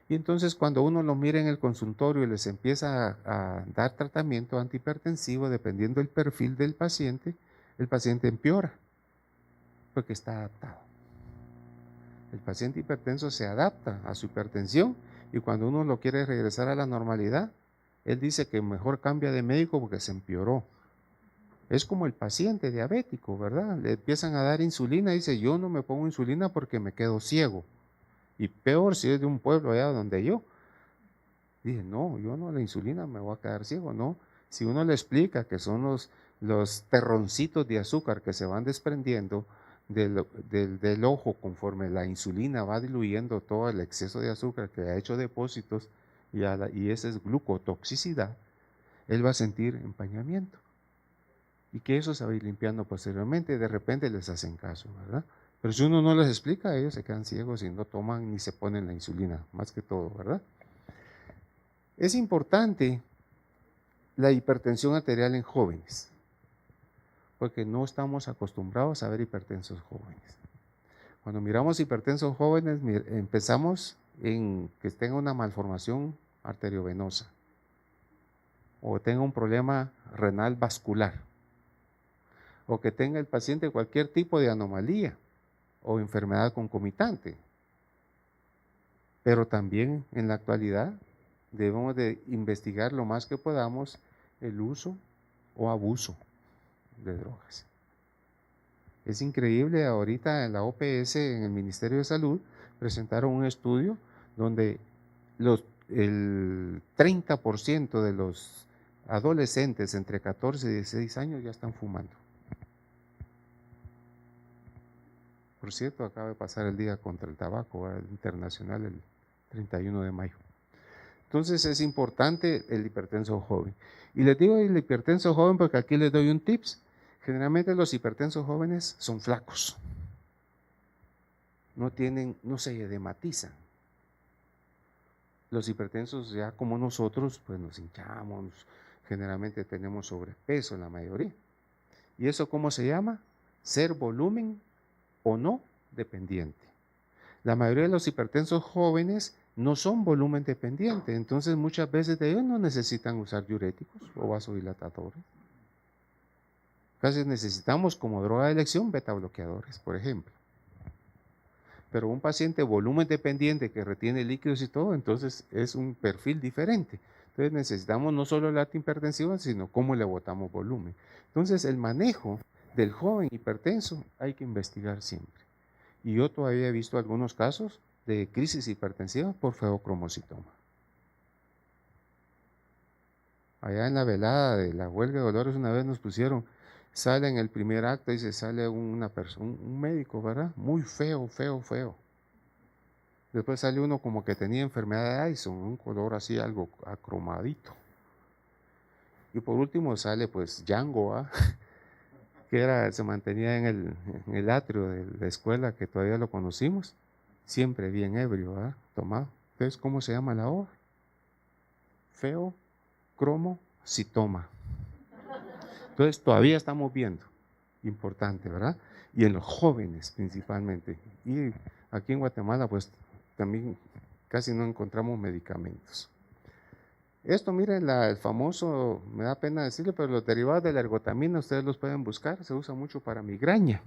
Y entonces cuando uno los mira en el consultorio y les empieza a dar tratamiento antihipertensivo, dependiendo del perfil del paciente, el paciente empeora, porque está adaptado. El paciente hipertenso se adapta a su hipertensión y cuando uno lo quiere regresar a la normalidad, él dice que mejor cambia de médico porque se empeoró. Es como el paciente diabético, ¿verdad? Le empiezan a dar insulina y dice, yo no me pongo insulina porque me quedo ciego. Y peor si es de un pueblo allá donde yo. Dije, no, yo no, la insulina me voy a quedar ciego, no. Si uno le explica que son los terroncitos de azúcar que se van desprendiendo del ojo conforme la insulina va diluyendo todo el exceso de azúcar que ha hecho depósitos y esa es glucotoxicidad, él va a sentir empañamiento. Y que eso se va a ir limpiando posteriormente y de repente les hacen caso, ¿verdad? Pero si uno no les explica, ellos se quedan ciegos y no toman ni se ponen la insulina, más que todo, ¿verdad? Es importante la hipertensión arterial en jóvenes, porque no estamos acostumbrados a ver hipertensos jóvenes. Cuando miramos hipertensos jóvenes, empezamos en que tenga una malformación arteriovenosa o tenga un problema renal vascular o que tenga el paciente cualquier tipo de anomalía o enfermedad concomitante. Pero también en la actualidad debemos de investigar lo más que podamos el uso o abuso de drogas. Es increíble, ahorita en la OPS, en el Ministerio de Salud, presentaron un estudio donde el 30% de los adolescentes entre 14 y 16 años ya están fumando. Por cierto, acaba de pasar el día contra el tabaco, el internacional, el 31 de mayo. Entonces es importante el hipertenso joven. Y les digo el hipertenso joven porque aquí les doy un tips. Generalmente los hipertensos jóvenes son flacos. No se edematizan. Los hipertensos ya como nosotros, pues nos hinchamos, generalmente tenemos sobrepeso en la mayoría. ¿Y eso cómo se llama? Ser volumen o no dependiente. La mayoría de los hipertensos jóvenes no son volumen dependiente, entonces muchas veces de ellos no necesitan usar diuréticos o vasodilatadores. Casi necesitamos como droga de elección beta bloqueadores, por ejemplo. Pero un paciente volumen dependiente que retiene líquidos y todo, entonces es un perfil diferente. Entonces necesitamos no solo la hipertensiva, sino cómo le botamos volumen. Entonces el manejo del joven hipertenso hay que investigar siempre. Y yo todavía he visto algunos casos de crisis hipertensiva por feocromocitoma. Allá en la velada de la huelga de dolores una vez nos pusieron, sale en el primer acto y se sale un médico, ¿verdad? Muy feo. Después sale uno como que tenía enfermedad de Addison, un color así algo acromadito. Y por último sale pues Django, ¿ah? Que se mantenía en el atrio de la escuela, que todavía lo conocimos, siempre bien ebrio, ¿verdad? Tomado. Entonces, ¿cómo se llama la obra? Feocromocitoma. Entonces todavía estamos viendo, importante, ¿verdad? Y en los jóvenes principalmente. Y aquí en Guatemala pues también casi no encontramos medicamentos. Esto, miren, el famoso, me da pena decirle, pero los derivados de la ergotamina ustedes los pueden buscar, se usa mucho para migraña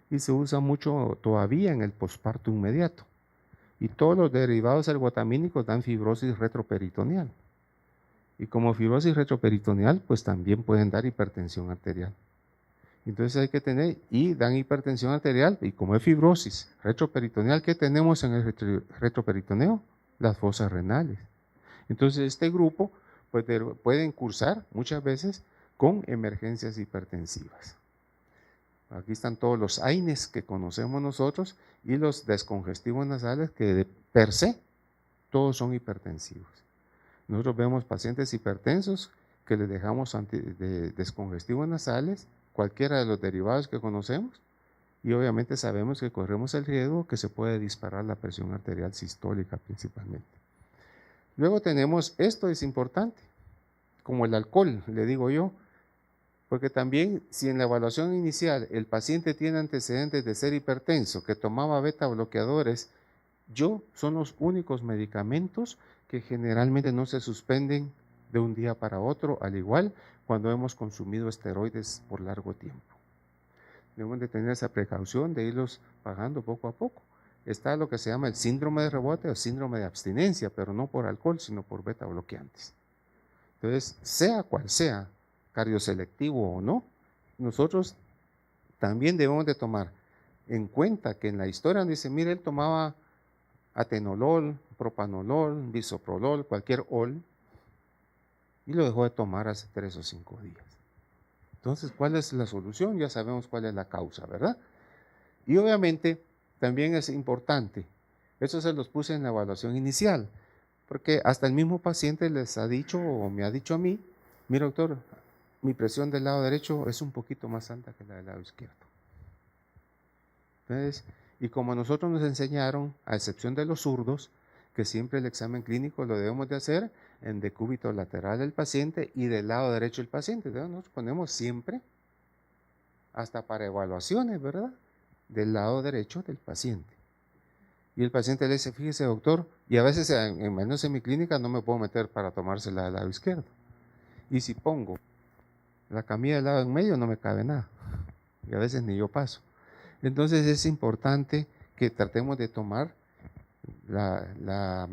y se usa mucho todavía en el posparto inmediato. Y todos los derivados ergotamínicos dan fibrosis retroperitoneal. Y como fibrosis retroperitoneal, pues también pueden dar hipertensión arterial. Entonces hay que tener, y dan hipertensión arterial, y como es fibrosis retroperitoneal, ¿qué tenemos en el retroperitoneo? Las fosas renales. Entonces este grupo pues, pueden cursar muchas veces con emergencias hipertensivas. Aquí están todos los AINES que conocemos nosotros y los descongestivos nasales que de per se todos son hipertensivos. Nosotros vemos pacientes hipertensos que les dejamos de descongestivos nasales, cualquiera de los derivados que conocemos, y obviamente sabemos que corremos el riesgo que se puede disparar la presión arterial sistólica principalmente. Luego tenemos, esto es importante, como el alcohol, le digo yo, porque también si en la evaluación inicial el paciente tiene antecedentes de ser hipertenso, que tomaba beta bloqueadores, son los únicos medicamentos que generalmente no se suspenden de un día para otro, al igual cuando hemos consumido esteroides por largo tiempo. Debemos de tener esa precaución de irlos pagando poco a poco. Está lo que se llama el síndrome de rebote o síndrome de abstinencia, pero no por alcohol, sino por beta bloqueantes. Entonces, sea cual sea, cardioselectivo o no, nosotros también debemos de tomar en cuenta que en la historia dice, mire, él tomaba atenolol, propanolol, bisoprolol, cualquier ol, y lo dejó de tomar hace 3 o 5 días. Entonces, ¿cuál es la solución? Ya sabemos cuál es la causa, ¿verdad? Y obviamente también es importante, eso se los puse en la evaluación inicial, porque hasta el mismo paciente les ha dicho o me ha dicho a mí, mira doctor, mi presión del lado derecho es un poquito más alta que la del lado izquierdo. Entonces, y como nosotros nos enseñaron, a excepción de los zurdos, que siempre el examen clínico lo debemos de hacer en decúbito lateral del paciente y del lado derecho del paciente. Entonces, nosotros ponemos siempre, hasta para evaluaciones, ¿verdad?, del lado derecho del paciente. Y el paciente le dice, fíjese doctor, y a veces menos en mi clínica no me puedo meter para tomársela del lado izquierdo. Y si pongo la camilla del lado en medio no me cabe nada. Y a veces ni yo paso. Entonces es importante que tratemos de tomar la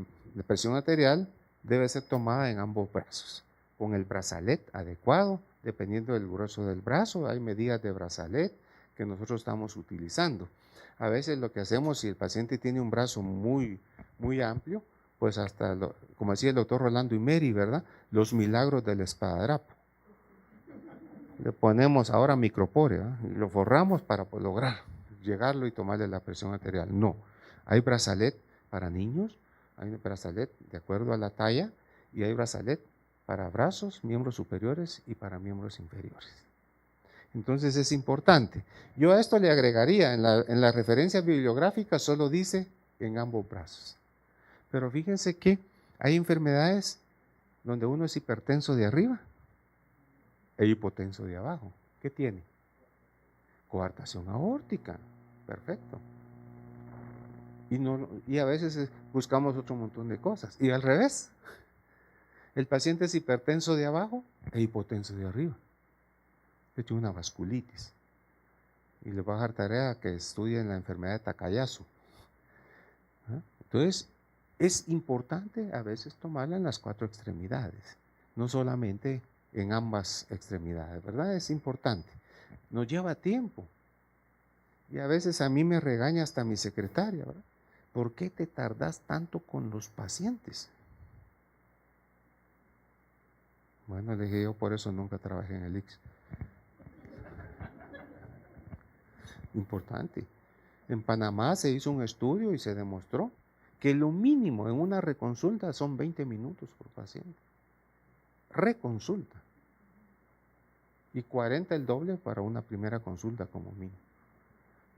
presión arterial, debe ser tomada en ambos brazos, con el brazalet adecuado, dependiendo del grueso del brazo, hay medidas de brazalet que nosotros estamos utilizando. A veces lo que hacemos, si el paciente tiene un brazo muy, muy amplio, pues hasta, como decía el doctor Rolando Imeri, ¿verdad?, los milagros del espadadrapo. Le ponemos ahora micropore, ¿verdad?, y lo forramos para lograr llegarlo y tomarle la presión arterial. No, hay brazalet para niños, hay brazalet de acuerdo a la talla y hay brazalet para brazos, miembros superiores y para miembros inferiores. Entonces es importante. Yo a esto le agregaría, en la referencia bibliográfica solo dice en ambos brazos. Pero fíjense que hay enfermedades donde uno es hipertenso de arriba e hipotenso de abajo. ¿Qué tiene? Coartación aórtica. Perfecto. Y a veces buscamos otro montón de cosas. Y al revés, el paciente es hipertenso de abajo e hipotenso de arriba. Tiene una vasculitis. Y le va a dejar tarea que estudien la enfermedad de Takayasu. Entonces, es importante a veces tomarla en las 4 extremidades, no solamente en ambas extremidades, ¿verdad? Es importante. Nos lleva tiempo. Y a veces a mí me regaña hasta mi secretaria, ¿verdad? ¿Por qué te tardas tanto con los pacientes? Bueno, le dije yo, por eso nunca trabajé en el ICS. Importante. En Panamá se hizo un estudio y se demostró que lo mínimo en una reconsulta son 20 minutos por paciente. Reconsulta. Y 40 el doble para una primera consulta como mínimo.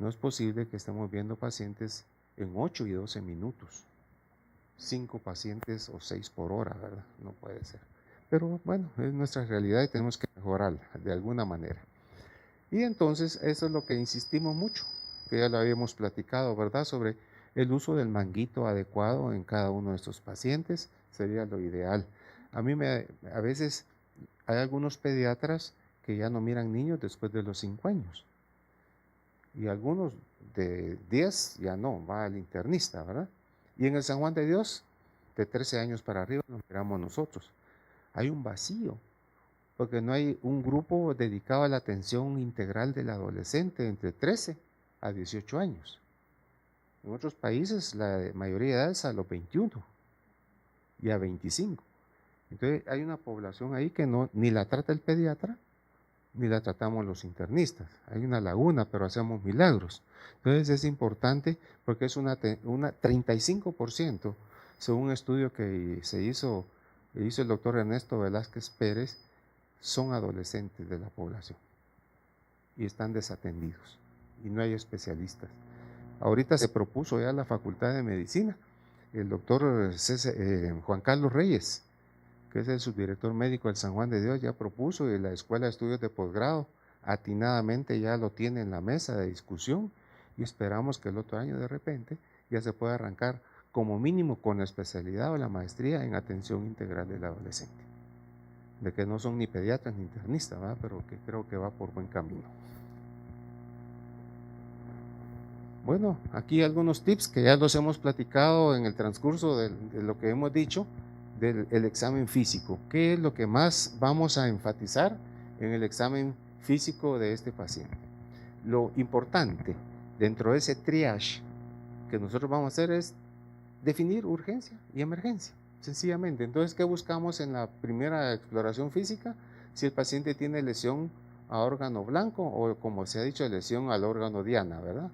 No es posible que estemos viendo pacientes en 8 y 12 minutos. 5 pacientes o 6 por hora, ¿verdad? No puede ser. Pero bueno, es nuestra realidad y tenemos que mejorarla de alguna manera. Y entonces eso es lo que insistimos mucho, que ya lo habíamos platicado, ¿verdad? Sobre el uso del manguito adecuado en cada uno de estos pacientes sería lo ideal. A veces hay algunos pediatras que ya no miran niños después de los 5 años. Y algunos de 10 ya no, va al internista, ¿verdad? Y en el San Juan de Dios, de 13 años para arriba, lo miramos nosotros. Hay un vacío, porque no hay un grupo dedicado a la atención integral del adolescente entre 13 a 18 años. En otros países la mayoría de edad es a los 21 y a 25. Entonces hay una población ahí que no, ni la trata el pediatra, ni la tratamos los internistas. Hay una laguna, pero hacemos milagros. Entonces es importante porque es una 35%, según un estudio que hizo el doctor Ernesto Velázquez Pérez, son adolescentes de la población y están desatendidos y no hay especialistas. Ahorita se propuso ya la Facultad de Medicina, el doctor Juan Carlos Reyes, que es el subdirector médico del San Juan de Dios, ya propuso, y la Escuela de Estudios de Posgrado atinadamente ya lo tiene en la mesa de discusión, y esperamos que el otro año de repente ya se pueda arrancar como mínimo con la especialidad o la maestría en atención integral del adolescente, de que no son ni pediatras ni internistas, ¿verdad? Pero que creo que va por buen camino. Bueno, aquí algunos tips que ya los hemos platicado en el transcurso de lo que hemos dicho del examen físico. ¿Qué es lo que más vamos a enfatizar en el examen físico de este paciente? Lo importante dentro de ese triage que nosotros vamos a hacer es definir urgencia y emergencia, sencillamente. Entonces, ¿qué buscamos en la primera exploración física? Si el paciente tiene lesión a órgano blanco o, como se ha dicho, lesión al órgano diana, ¿verdad?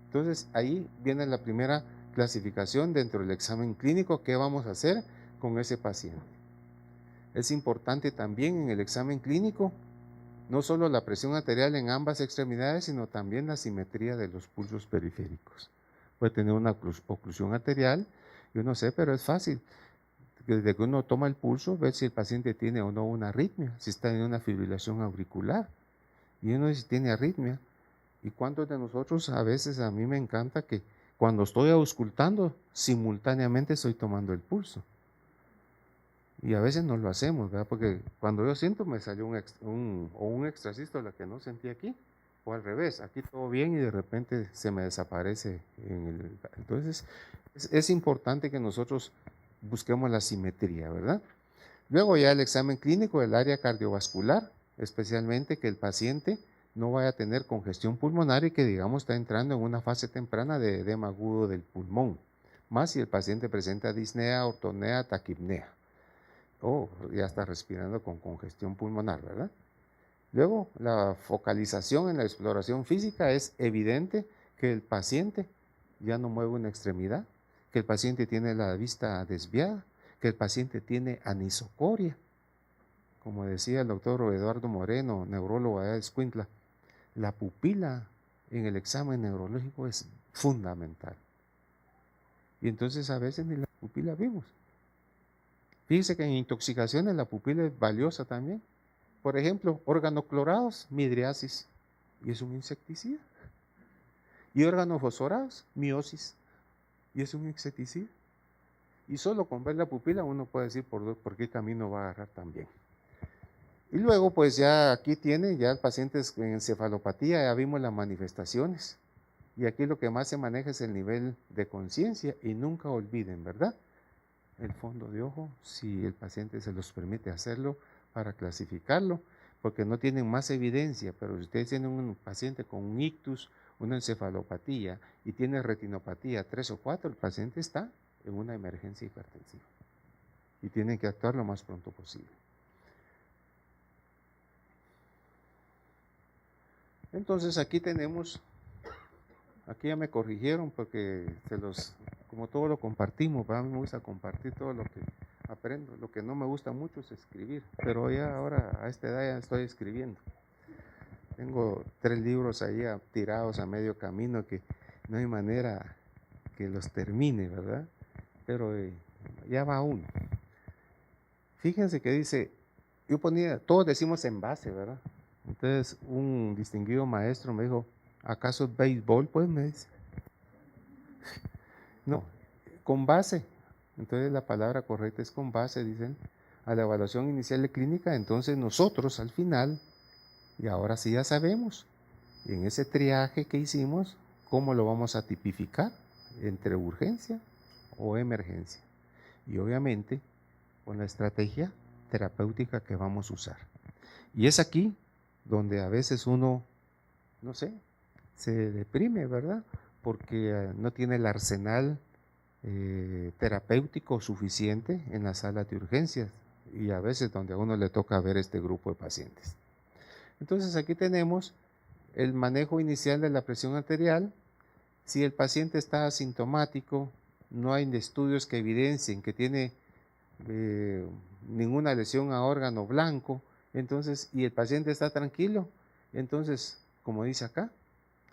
Entonces, ahí viene la primera clasificación dentro del examen clínico. ¿Qué vamos a hacer con ese paciente? Es importante también en el examen clínico no solo la presión arterial en ambas extremidades, sino también la simetría de los pulsos periféricos. Puede tener una oclusión arterial, yo no sé, pero es fácil. Desde que uno toma el pulso, ver si el paciente tiene o no una arritmia, si está en una fibrilación auricular. Y uno si tiene arritmia. ¿Y cuántos de nosotros, a veces a mí me encanta que cuando estoy auscultando, simultáneamente estoy tomando el pulso? Y a veces no lo hacemos, ¿verdad? Porque cuando yo siento me salió un extrasístole que no sentí aquí, o al revés, aquí todo bien y de repente se me desaparece. Entonces, es importante que nosotros busquemos la simetría, ¿verdad? Luego ya el examen clínico del área cardiovascular, especialmente que el paciente no vaya a tener congestión pulmonar y que, digamos, está entrando en una fase temprana de edema agudo del pulmón, más si el paciente presenta disnea, ortonea, taquipnea, o ya está respirando con congestión pulmonar, ¿verdad? Luego, la focalización en la exploración física es evidente que el paciente ya no mueve una extremidad, que el paciente tiene la vista desviada, que el paciente tiene anisocoria. Como decía el doctor Eduardo Moreno, neurólogo de Escuintla, la pupila en el examen neurológico es fundamental. Y entonces a veces ni la pupila vimos. Fíjese que en intoxicaciones la pupila es valiosa también. Por ejemplo, organoclorados, midriasis, y es un insecticida. Y órganos fosforados, miosis, y es un insecticida. Y solo con ver la pupila uno puede decir por qué camino va a agarrar también. Y luego, pues ya aquí tiene, ya el paciente en encefalopatía, ya vimos las manifestaciones. Y aquí lo que más se maneja es el nivel de conciencia. Y nunca olviden, ¿verdad? El fondo de ojo, si el paciente se los permite hacerlo para clasificarlo, porque no tienen más evidencia, pero si ustedes tienen un paciente con un ictus, una encefalopatía y tiene retinopatía 3 o 4, el paciente está en una emergencia hipertensiva y tienen que actuar lo más pronto posible. Entonces aquí tenemos, aquí ya me corrigieron porque como todo lo compartimos, a mí me gusta compartir todo lo que aprendo. Lo que no me gusta mucho es escribir, pero ya ahora a esta edad ya estoy escribiendo. Tengo 3 libros ahí tirados a medio camino que no hay manera que los termine, ¿verdad? Pero ya va uno. Fíjense que dice, yo ponía, todos decimos envase, ¿verdad? Entonces un distinguido maestro me dijo, ¿acaso es béisbol? Pues me dice, no, con base. Entonces la palabra correcta es con base, dicen, a la evaluación inicial de clínica. Entonces nosotros al final, y ahora sí ya sabemos, en ese triaje que hicimos, cómo lo vamos a tipificar entre urgencia o emergencia. Y obviamente con la estrategia terapéutica que vamos a usar. Y es aquí donde a veces uno, no sé, se deprime, ¿verdad? Porque no tiene el arsenal terapéutico suficiente en la sala de urgencias y a veces donde a uno le toca ver este grupo de pacientes. Entonces aquí tenemos el manejo inicial de la presión arterial. Si el paciente está asintomático, no hay estudios que evidencien que tiene ninguna lesión a órgano blanco, entonces, y el paciente está tranquilo, entonces, como dice acá,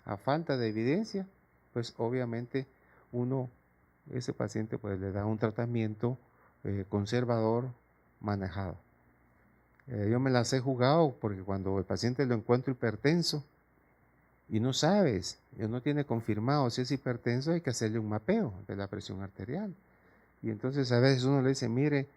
a falta de evidencia, pues obviamente ese paciente pues le da un tratamiento conservador manejado. Yo me las he jugado porque cuando el paciente lo encuentro hipertenso y no sabes, no tiene confirmado si es hipertenso, hay que hacerle un mapeo de la presión arterial. Y entonces a veces uno le dice, mire,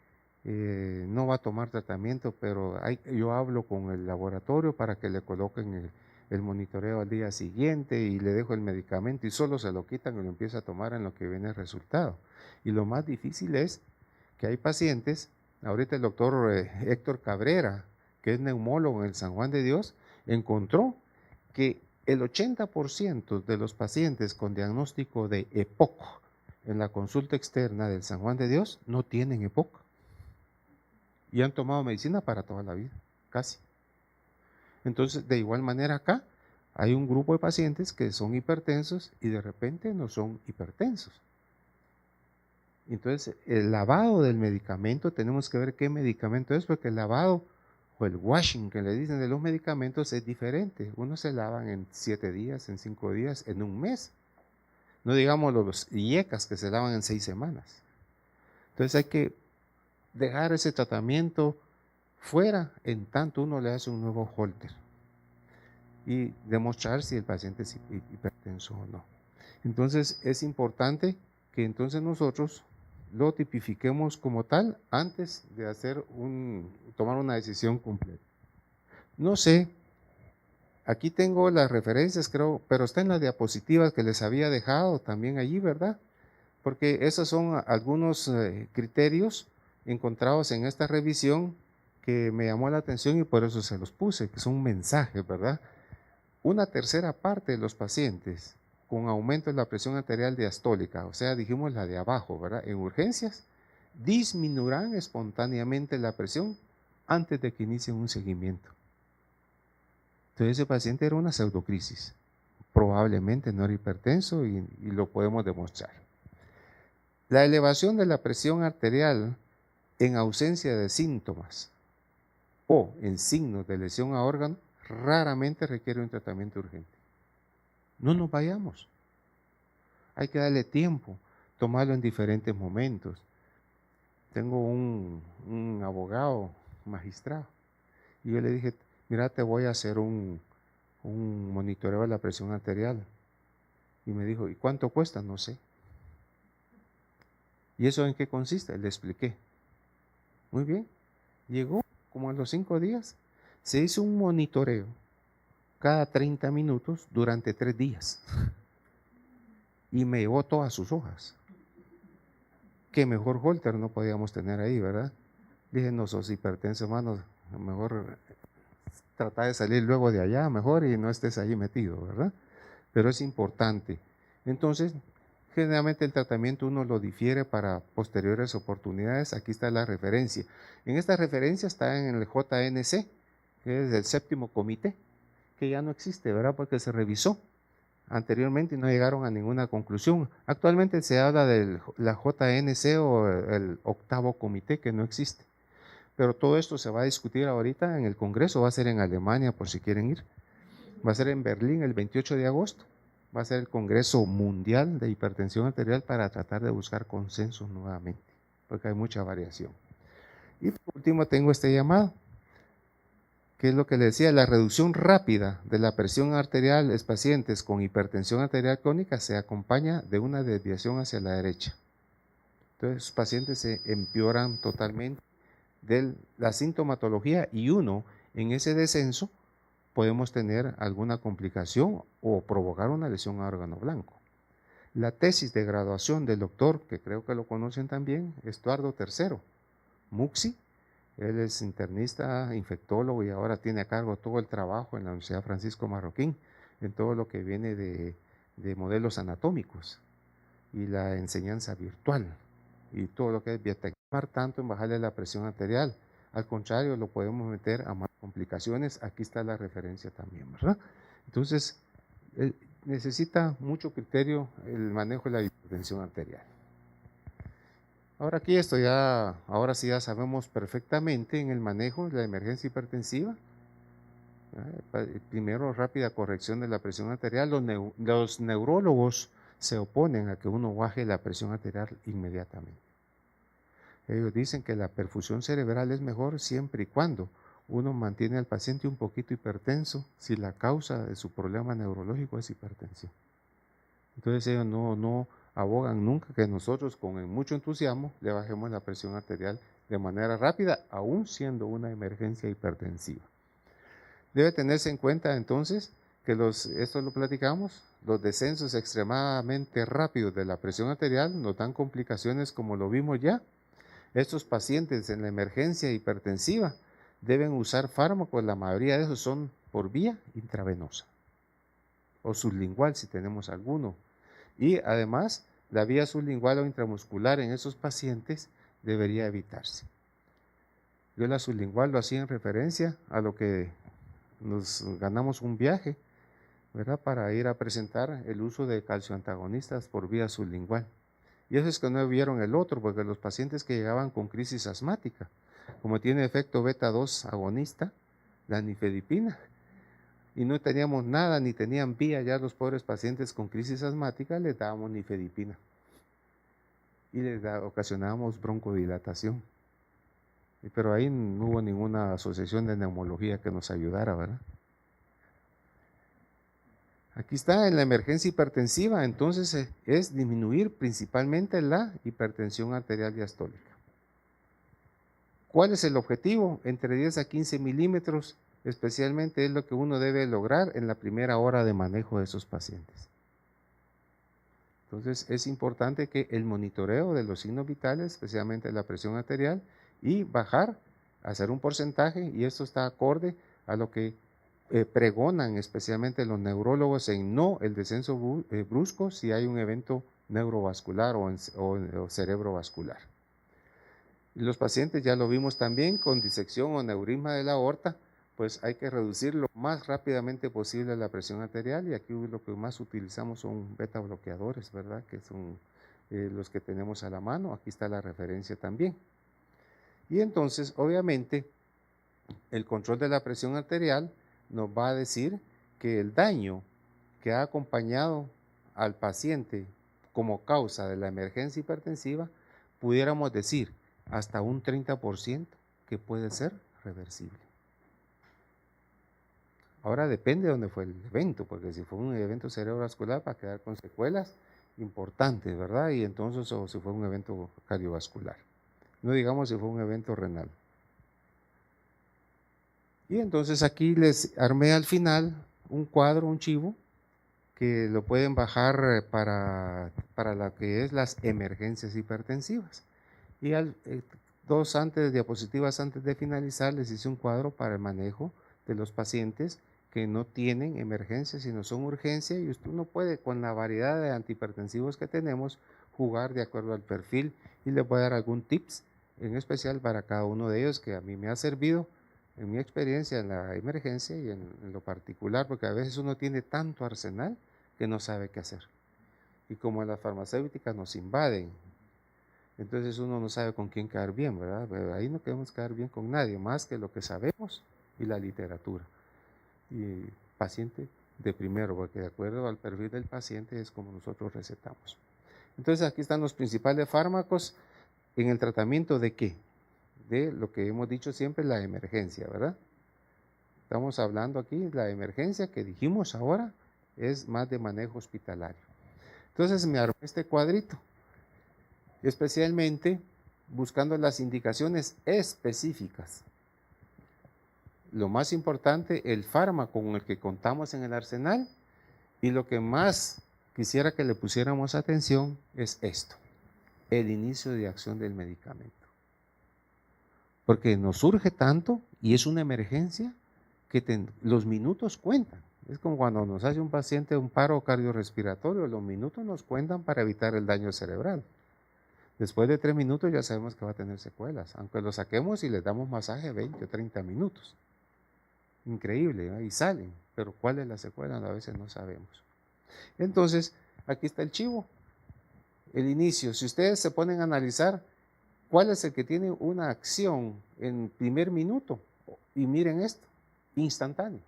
no va a tomar tratamiento, pero yo hablo con el laboratorio para que le coloquen el monitoreo al día siguiente y le dejo el medicamento y solo se lo quitan y lo empieza a tomar en lo que viene el resultado. Y lo más difícil es que hay pacientes, ahorita el doctor Héctor Cabrera, que es neumólogo en el San Juan de Dios, encontró que el 80% de los pacientes con diagnóstico de EPOC en la consulta externa del San Juan de Dios no tienen EPOC y han tomado medicina para toda la vida, casi. Entonces, de igual manera acá, hay un grupo de pacientes que son hipertensos y de repente no son hipertensos. Entonces, el lavado del medicamento, tenemos que ver qué medicamento es, porque el lavado o el washing que le dicen de los medicamentos es diferente. Unos se lavan en 7 días, en 5 días, en un mes. No digamos los IECAS que se lavan en 6 semanas. Entonces hay que dejar ese tratamiento fuera en tanto uno le hace un nuevo holter y demostrar si el paciente es hipertenso o no. Entonces es importante que entonces nosotros lo tipifiquemos como tal antes de tomar una decisión completa. No sé, aquí tengo las referencias, creo, pero está en las diapositivas que les había dejado también allí, ¿verdad? Porque esos son algunos criterios encontrados en esta revisión que me llamó la atención y por eso se los puse, que son mensajes, ¿verdad? Una tercera parte de los pacientes con aumento de la presión arterial diastólica, o sea, dijimos la de abajo, ¿verdad? En urgencias, disminuirán espontáneamente la presión antes de que inicien un seguimiento. Entonces ese paciente era una pseudocrisis, probablemente no era hipertenso y lo podemos demostrar. La elevación de la presión arterial en ausencia de síntomas o en signos de lesión a órgano raramente requiere un tratamiento urgente. No nos vayamos. Hay que darle tiempo, tomarlo en diferentes momentos. Tengo un abogado magistrado y yo le dije, mira, te voy a hacer un monitoreo de la presión arterial. Y me dijo, ¿y cuánto cuesta? No sé. ¿Y eso en qué consiste? Le expliqué. Muy bien. Llegó como a los 5 días. Se hizo un monitoreo cada 30 minutos durante 3 días. Y me llevó todas sus hojas. Qué mejor holter no podíamos tener ahí, ¿verdad? Dije, no sos hipertenso, hermano. Mejor trata de salir luego de allá, mejor, y no estés ahí metido, ¿verdad? Pero es importante. Entonces, generalmente el tratamiento uno lo difiere para posteriores oportunidades. Aquí está la referencia. En esta referencia está en el JNC, que es el 7º comité, que ya no existe, ¿verdad? Porque se revisó anteriormente y no llegaron a ninguna conclusión. Actualmente se habla de la JNC o el 8º comité, que no existe. Pero todo esto se va a discutir ahorita en el Congreso, va a ser en Alemania por si quieren ir. Va a ser en Berlín el 28 de agosto. Va a ser el Congreso Mundial de Hipertensión Arterial para tratar de buscar consenso nuevamente, porque hay mucha variación. Y por último tengo este llamado, que es lo que le decía, la reducción rápida de la presión arterial en pacientes con hipertensión arterial crónica se acompaña de una desviación hacia la derecha. Entonces, los pacientes se empeoran totalmente de la sintomatología y uno, en ese descenso, podemos tener alguna complicación o provocar una lesión a órgano blanco. La tesis de graduación del doctor, que creo que lo conocen también, Estuardo III, Muxi, él es internista, infectólogo y ahora tiene a cargo todo el trabajo en la Universidad Francisco Marroquín, en todo lo que viene de modelos anatómicos y la enseñanza virtual y todo lo que es biotecnar tanto en bajarle la presión arterial. Al contrario, lo podemos meter a más complicaciones. Aquí está la referencia también, ¿verdad? Entonces, necesita mucho criterio el manejo de la hipertensión arterial. Ahora aquí ahora sí ya sabemos perfectamente en el manejo de la emergencia hipertensiva. Primero, rápida corrección de la presión arterial. Los neurólogos se oponen a que uno baje la presión arterial inmediatamente. Ellos dicen que la perfusión cerebral es mejor siempre y cuando uno mantiene al paciente un poquito hipertenso si la causa de su problema neurológico es hipertensión. Entonces ellos no abogan nunca que nosotros con mucho entusiasmo le bajemos la presión arterial de manera rápida, aún siendo una emergencia hipertensiva. Debe tenerse en cuenta entonces que esto lo platicamos, los descensos extremadamente rápidos de la presión arterial nos dan complicaciones como lo vimos ya. Estos pacientes en la emergencia hipertensiva deben usar fármacos, la mayoría de esos son por vía intravenosa o sublingual si tenemos alguno. Y además, la vía sublingual o intramuscular en esos pacientes debería evitarse. Yo la sublingual lo hacía en referencia a lo que nos ganamos un viaje, ¿verdad? Para ir a presentar el uso de calcioantagonistas por vía sublingual. Y eso es que no vieron el otro, porque los pacientes que llegaban con crisis asmática, como tiene efecto beta 2 agonista, la nifedipina, y no teníamos nada, ni tenían vía ya los pobres pacientes con crisis asmática, les dábamos nifedipina. Y les ocasionábamos broncodilatación. Pero ahí no hubo ninguna asociación de neumología que nos ayudara, ¿verdad? Aquí está, en la emergencia hipertensiva, entonces es disminuir principalmente la hipertensión arterial diastólica. ¿Cuál es el objetivo? Entre 10 a 15 milímetros, especialmente es lo que uno debe lograr en la primera hora de manejo de esos pacientes. Entonces es importante que el monitoreo de los signos vitales, especialmente la presión arterial, y bajar, hacer un porcentaje, y esto está acorde a lo que pregonan especialmente los neurólogos en no el descenso brusco si hay un evento neurovascular o cerebrovascular. Y los pacientes, ya lo vimos también, con disección o neurisma de la aorta, pues hay que reducir lo más rápidamente posible la presión arterial, y aquí lo que más utilizamos son beta bloqueadores, ¿verdad? Que son los que tenemos a la mano. Aquí está la referencia también. Y entonces, obviamente, el control de la presión arterial nos va a decir que el daño que ha acompañado al paciente como causa de la emergencia hipertensiva, pudiéramos decir hasta un 30% que puede ser reversible. Ahora depende de dónde fue el evento, porque si fue un evento cerebrovascular va a quedar con secuelas importantes, ¿verdad? Y entonces, o si fue un evento cardiovascular. No digamos si fue un evento renal. Y entonces aquí les armé al final un cuadro, un chivo, que lo pueden bajar para lo que es las emergencias hipertensivas. Y dos diapositivas antes de finalizar, les hice un cuadro para el manejo de los pacientes que no tienen emergencia, sino son urgencia, y usted no puede, con la variedad de antihipertensivos que tenemos, jugar de acuerdo al perfil, y les voy a dar algún tips en especial para cada uno de ellos que a mí me ha servido en mi experiencia en la emergencia y en lo particular, porque a veces uno tiene tanto arsenal que no sabe qué hacer. Y como las farmacéuticas nos invaden, entonces uno no sabe con quién quedar bien, ¿verdad? Pero ahí no queremos quedar bien con nadie, más que lo que sabemos y la literatura. Y paciente de primero, porque de acuerdo al perfil del paciente es como nosotros recetamos. Entonces aquí están los principales fármacos en el tratamiento de ¿qué? de lo que hemos dicho siempre, la emergencia, ¿verdad? Estamos hablando aquí, la emergencia que dijimos ahora es más de manejo hospitalario. Entonces me armé este cuadrito, especialmente buscando las indicaciones específicas. Lo más importante, el fármaco con el que contamos en el arsenal, y lo que más quisiera que le pusiéramos atención es esto, el inicio de acción del medicamento. Porque nos surge tanto y es una emergencia que los minutos cuentan. Es como cuando nos hace un paciente un paro cardiorrespiratorio, los minutos nos cuentan para evitar el daño cerebral. Después de 3 minutos ya sabemos que va a tener secuelas, aunque lo saquemos y le damos masaje 20 o 30 minutos. Increíble, ¿eh? Y salen, pero ¿cuál es la secuela? A veces no sabemos. Entonces, aquí está el chivo, el inicio. Si ustedes se ponen a analizar, ¿cuál es el que tiene una acción en primer minuto? Y miren esto, instantáneo.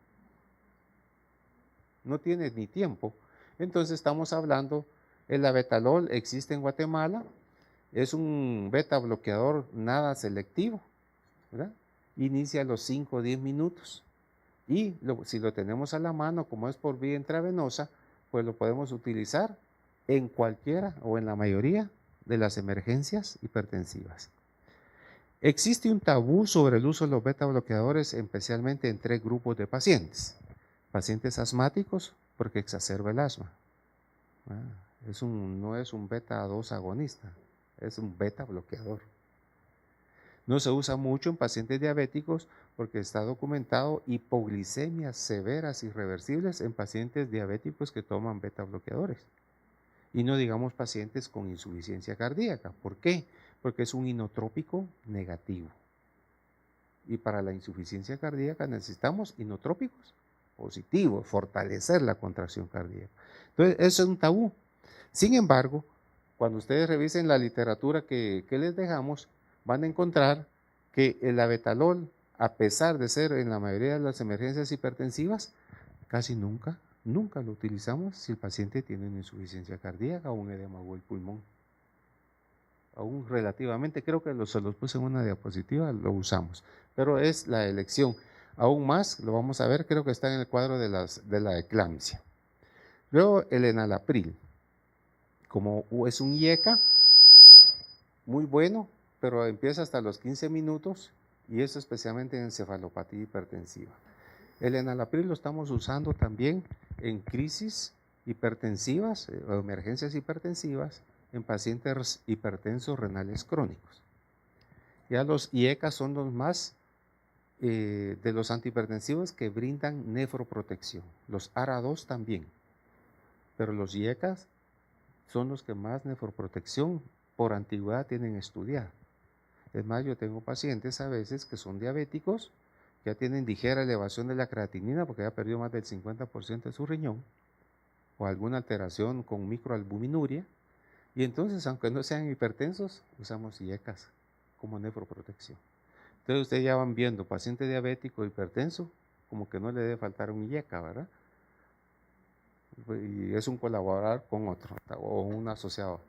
No tiene ni tiempo. Entonces estamos hablando, el abetalol existe en Guatemala, es un beta bloqueador nada selectivo, ¿verdad? Inicia a los 5 o 10 minutos. Y si lo tenemos a la mano, como es por vía intravenosa, pues lo podemos utilizar en cualquiera o en la mayoría de las emergencias hipertensivas. Existe un tabú sobre el uso de los beta bloqueadores, especialmente en 3 grupos de pacientes. Pacientes asmáticos, porque exacerba el asma. No es un beta 2 agonista, es un beta bloqueador. No se usa mucho en pacientes diabéticos porque está documentado hipoglicemias severas irreversibles en pacientes diabéticos que toman beta bloqueadores. Y no digamos pacientes con insuficiencia cardíaca. ¿Por qué? Porque es un inotrópico negativo. Y para la insuficiencia cardíaca necesitamos inotrópicos positivos, fortalecer la contracción cardíaca. Entonces, eso es un tabú. Sin embargo, cuando ustedes revisen la literatura que les dejamos, van a encontrar que el abetalol, a pesar de ser en la mayoría de las emergencias hipertensivas, casi nunca lo utilizamos si el paciente tiene una insuficiencia cardíaca o un edema agudo del pulmón. Aún relativamente, creo que se los puse en una diapositiva, lo usamos, pero es la elección. Aún más, lo vamos a ver, creo que está en el cuadro de la eclampsia. Luego el enalapril, como es un IECA, muy bueno, pero empieza hasta los 15 minutos y eso especialmente en encefalopatía hipertensiva. El enalapril lo estamos usando también en crisis hipertensivas o emergencias hipertensivas en pacientes hipertensos renales crónicos. Ya los IECA son los más de los antihipertensivos que brindan nefroprotección. Los ARA2 también, pero los IECAs son los que más nefroprotección por antigüedad tienen estudiado. Es más, yo tengo pacientes a veces que son diabéticos, ya tienen ligera elevación de la creatinina porque ya perdió más del 50% de su riñón, o alguna alteración con microalbuminuria, y entonces, aunque no sean hipertensos, usamos IECAs como nefroprotección. Entonces ustedes ya van viendo, paciente diabético hipertenso, como que no le debe faltar un IECA, ¿verdad? Y es un colaborador con otro, o un asociado.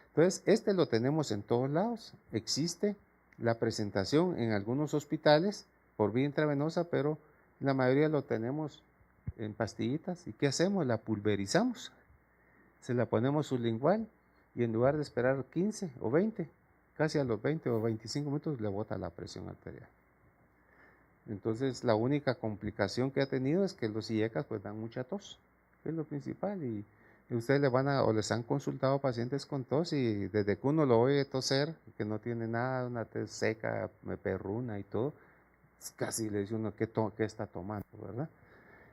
Entonces, este lo tenemos en todos lados, existe la presentación en algunos hospitales por vía intravenosa, pero la mayoría lo tenemos en pastillitas. ¿Y qué hacemos? La pulverizamos, se la ponemos sublingual y en lugar de esperar 15 o 20, casi a los 20 o 25 minutos le bota la presión arterial. Entonces, la única complicación que ha tenido es que los IECAs pues dan mucha tos, que es lo principal, y ustedes les han consultado pacientes con tos y desde que uno lo oye toser, que no tiene nada, una tos seca, perruna y todo, casi le dice uno qué está tomando, ¿verdad?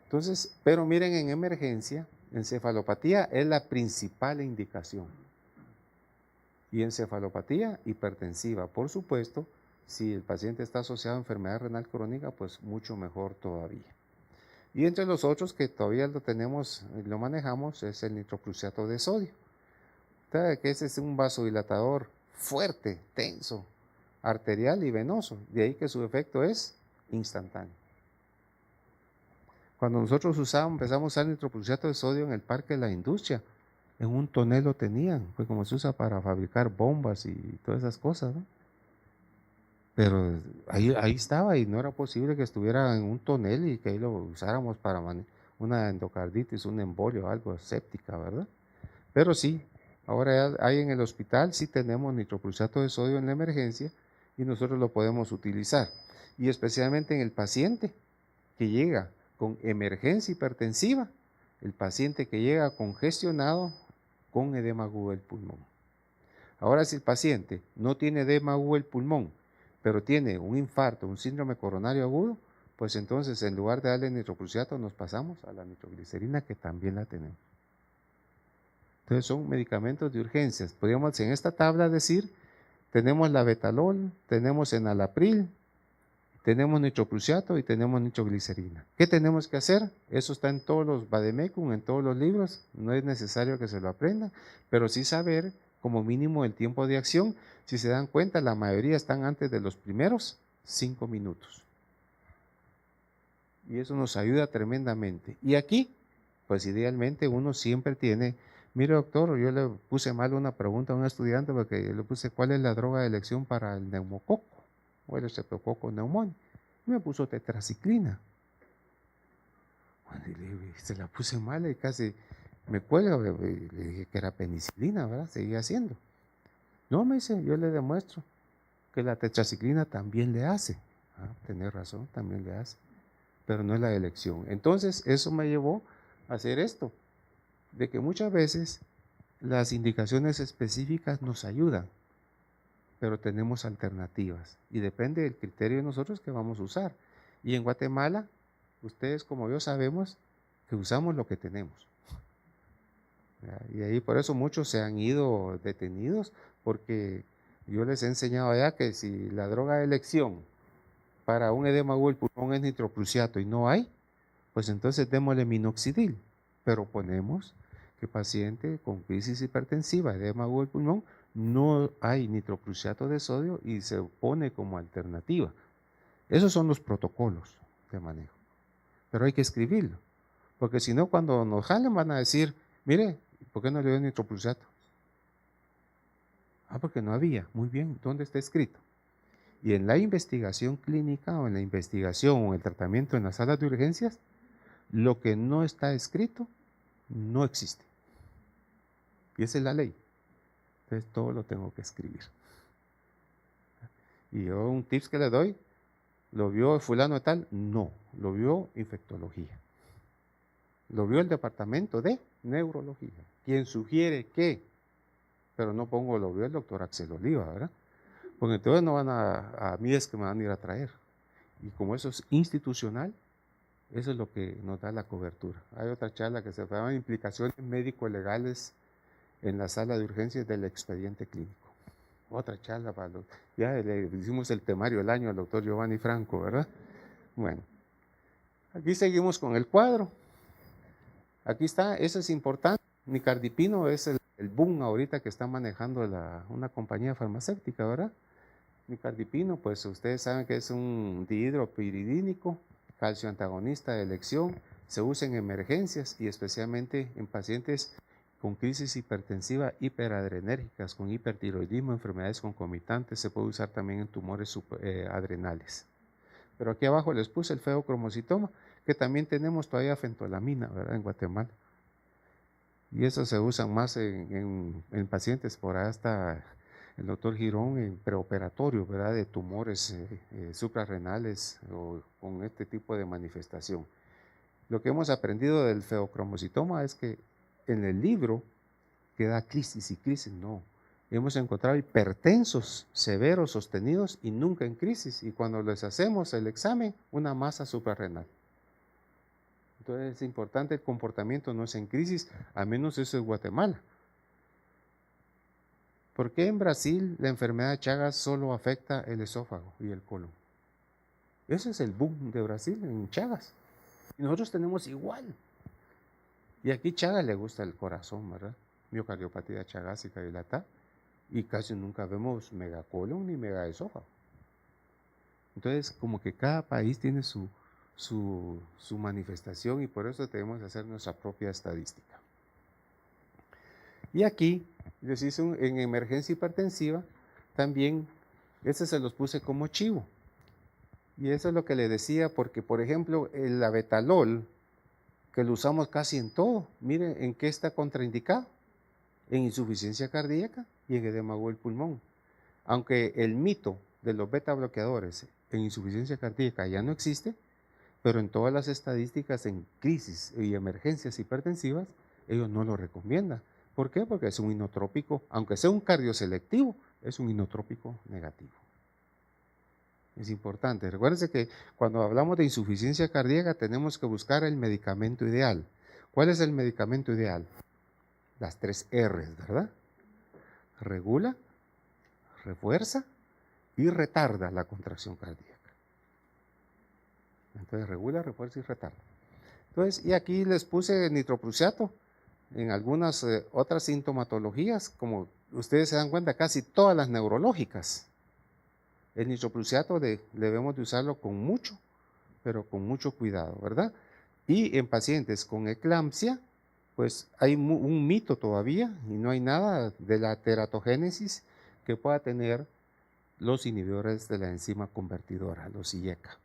Entonces, pero miren, en emergencia, encefalopatía es la principal indicación. Y encefalopatía hipertensiva, por supuesto, si el paciente está asociado a enfermedad renal crónica, pues mucho mejor todavía. Y entre los otros que todavía lo manejamos, es el nitroprusiato de sodio. ¿Sabe que ese es un vasodilatador fuerte, tenso, arterial y venoso? De ahí que su efecto es instantáneo. Cuando nosotros empezamos a usar nitroprusiato de sodio en el parque de la industria, en un tonel lo tenían, pues como se usa para fabricar bombas y todas esas cosas, ¿no? Pero ahí estaba y no era posible que estuviera en un tonel y que ahí lo usáramos para una endocarditis, un embolio, algo séptica, ¿verdad? Pero sí, ahora ya hay en el hospital, sí tenemos nitroprusiato de sodio en la emergencia y nosotros lo podemos utilizar. Y especialmente en el paciente que llega con emergencia hipertensiva, el paciente que llega congestionado con edema agudo del pulmón. Ahora, si el paciente no tiene edema agudo del pulmón, pero tiene un infarto, un síndrome coronario agudo, pues entonces en lugar de darle nitroprusiato nos pasamos a la nitroglicerina, que también la tenemos. Entonces son medicamentos de urgencias. Podríamos en esta tabla decir, tenemos la betalol, tenemos enalapril, tenemos nitroprusiato y tenemos nitroglicerina. ¿Qué tenemos que hacer? Eso está en todos los vademecum, en todos los libros, no es necesario que se lo aprendan, pero sí saber como mínimo el tiempo de acción. Si se dan cuenta, la mayoría están antes de los primeros 5 minutos. Y eso nos ayuda tremendamente. Y aquí, pues idealmente uno siempre tiene, mire doctor, yo le puse mal una pregunta a un estudiante porque yo le puse ¿cuál es la droga de elección para el neumococo o el streptococo neumónico? Y me puso tetraciclina. Bueno, y se la puse mal y casi me cuelga, le dije que era penicilina, ¿verdad? Seguía haciendo. No, me dice, yo le demuestro que la tetraciclina también le hace. Ah, tenés razón, también le hace, pero no es la elección. Entonces, eso me llevó a hacer esto, de que muchas veces las indicaciones específicas nos ayudan, pero tenemos alternativas y depende del criterio de nosotros que vamos a usar. Y en Guatemala, ustedes como yo sabemos que usamos lo que tenemos. Y ahí por eso muchos se han ido detenidos, porque yo les he enseñado allá que si la droga de elección para un edema agudo del pulmón es nitroprusiato y no hay, pues entonces démosle minoxidil, pero ponemos que paciente con crisis hipertensiva, edema agudo del pulmón, no hay nitroprusiato de sodio y se pone como alternativa. Esos son los protocolos de manejo, pero hay que escribirlo, porque si no cuando nos jalen van a decir, mire, ¿por qué no le dio nitroprusiato? Ah, porque no había. Muy bien, ¿dónde está escrito? Y en la investigación clínica o en la investigación o en el tratamiento en las salas de urgencias, lo que no está escrito no existe. Y esa es la ley. Entonces todo lo tengo que escribir. Y yo un tips que le doy, ¿lo vio fulano de tal? No, lo vio infectología. Lo vio el departamento de neurología. Quien sugiere que, pero no pongo lo vio el doctor Axel Oliva, ¿verdad? Porque entonces no van a mí es que me van a ir a traer. Y como eso es institucional, eso es lo que nos da la cobertura. Hay otra charla que se llama Implicaciones médico-legales en la sala de urgencias del expediente clínico. Otra charla para los, ya le hicimos el temario del año al doctor Giovanni Franco, ¿verdad? Bueno, aquí seguimos con el cuadro. Aquí está, eso es importante. Nicardipino es el boom ahorita que está manejando una compañía farmacéutica, ¿verdad? Nicardipino, pues ustedes saben que es un dihidropiridínico, calcio antagonista de elección, se usa en emergencias y especialmente en pacientes con crisis hipertensiva hiperadrenérgicas, con hipertiroidismo, enfermedades concomitantes, se puede usar también en tumores adrenales. Pero aquí abajo les puse el feocromocitoma, que también tenemos todavía fentolamina, ¿verdad? En Guatemala. Y eso se usa más en pacientes, por hasta el doctor Girón en preoperatorio, ¿verdad? De tumores suprarrenales o con este tipo de manifestación. Lo que hemos aprendido del feocromocitoma es que en el libro que da crisis y crisis, no. Hemos encontrado hipertensos severos, sostenidos y nunca en crisis. Y cuando les hacemos el examen, una masa suprarrenal. Entonces es importante el comportamiento, no es en crisis, al menos eso es Guatemala. ¿Por qué en Brasil la enfermedad de Chagas solo afecta el esófago y el colon? Ese es el boom de Brasil en Chagas. Y nosotros tenemos igual. Y aquí Chagas le gusta el corazón, ¿verdad? Miocardiopatía chagásica dilatada. Y casi nunca vemos megacolon ni megaesófago. Entonces, como que cada país tiene su manifestación y por eso tenemos que hacer nuestra propia estadística. Y aquí, les hice en emergencia hipertensiva, también Ese se los puse como chivo. Y eso es lo que le decía, porque por ejemplo el abetalol, que lo usamos casi en todo, mire en qué está contraindicado, en insuficiencia cardíaca y en edema del pulmón. Aunque el mito de los beta bloqueadores en insuficiencia cardíaca ya no existe, pero en todas las estadísticas en crisis y emergencias hipertensivas, ellos no lo recomiendan. ¿Por qué? Porque es un inotrópico, aunque sea un cardioselectivo, es un inotrópico negativo. Es importante. Recuérdense que cuando hablamos de insuficiencia cardíaca tenemos que buscar el medicamento ideal. ¿Cuál es el medicamento ideal? Las 3 R's, ¿verdad? Regula, refuerza y retarda la contracción cardíaca. Entonces regula, refuerza y retarda. Entonces, y aquí les puse nitroprusiato en algunas otras sintomatologías, como ustedes se dan cuenta, casi todas las neurológicas. El nitroprusiato debemos de usarlo con mucho, pero con mucho cuidado, ¿verdad? Y en pacientes con eclampsia, pues hay un mito todavía y no hay nada de la teratogénesis que pueda tener los inhibidores de la enzima convertidora, los IECA.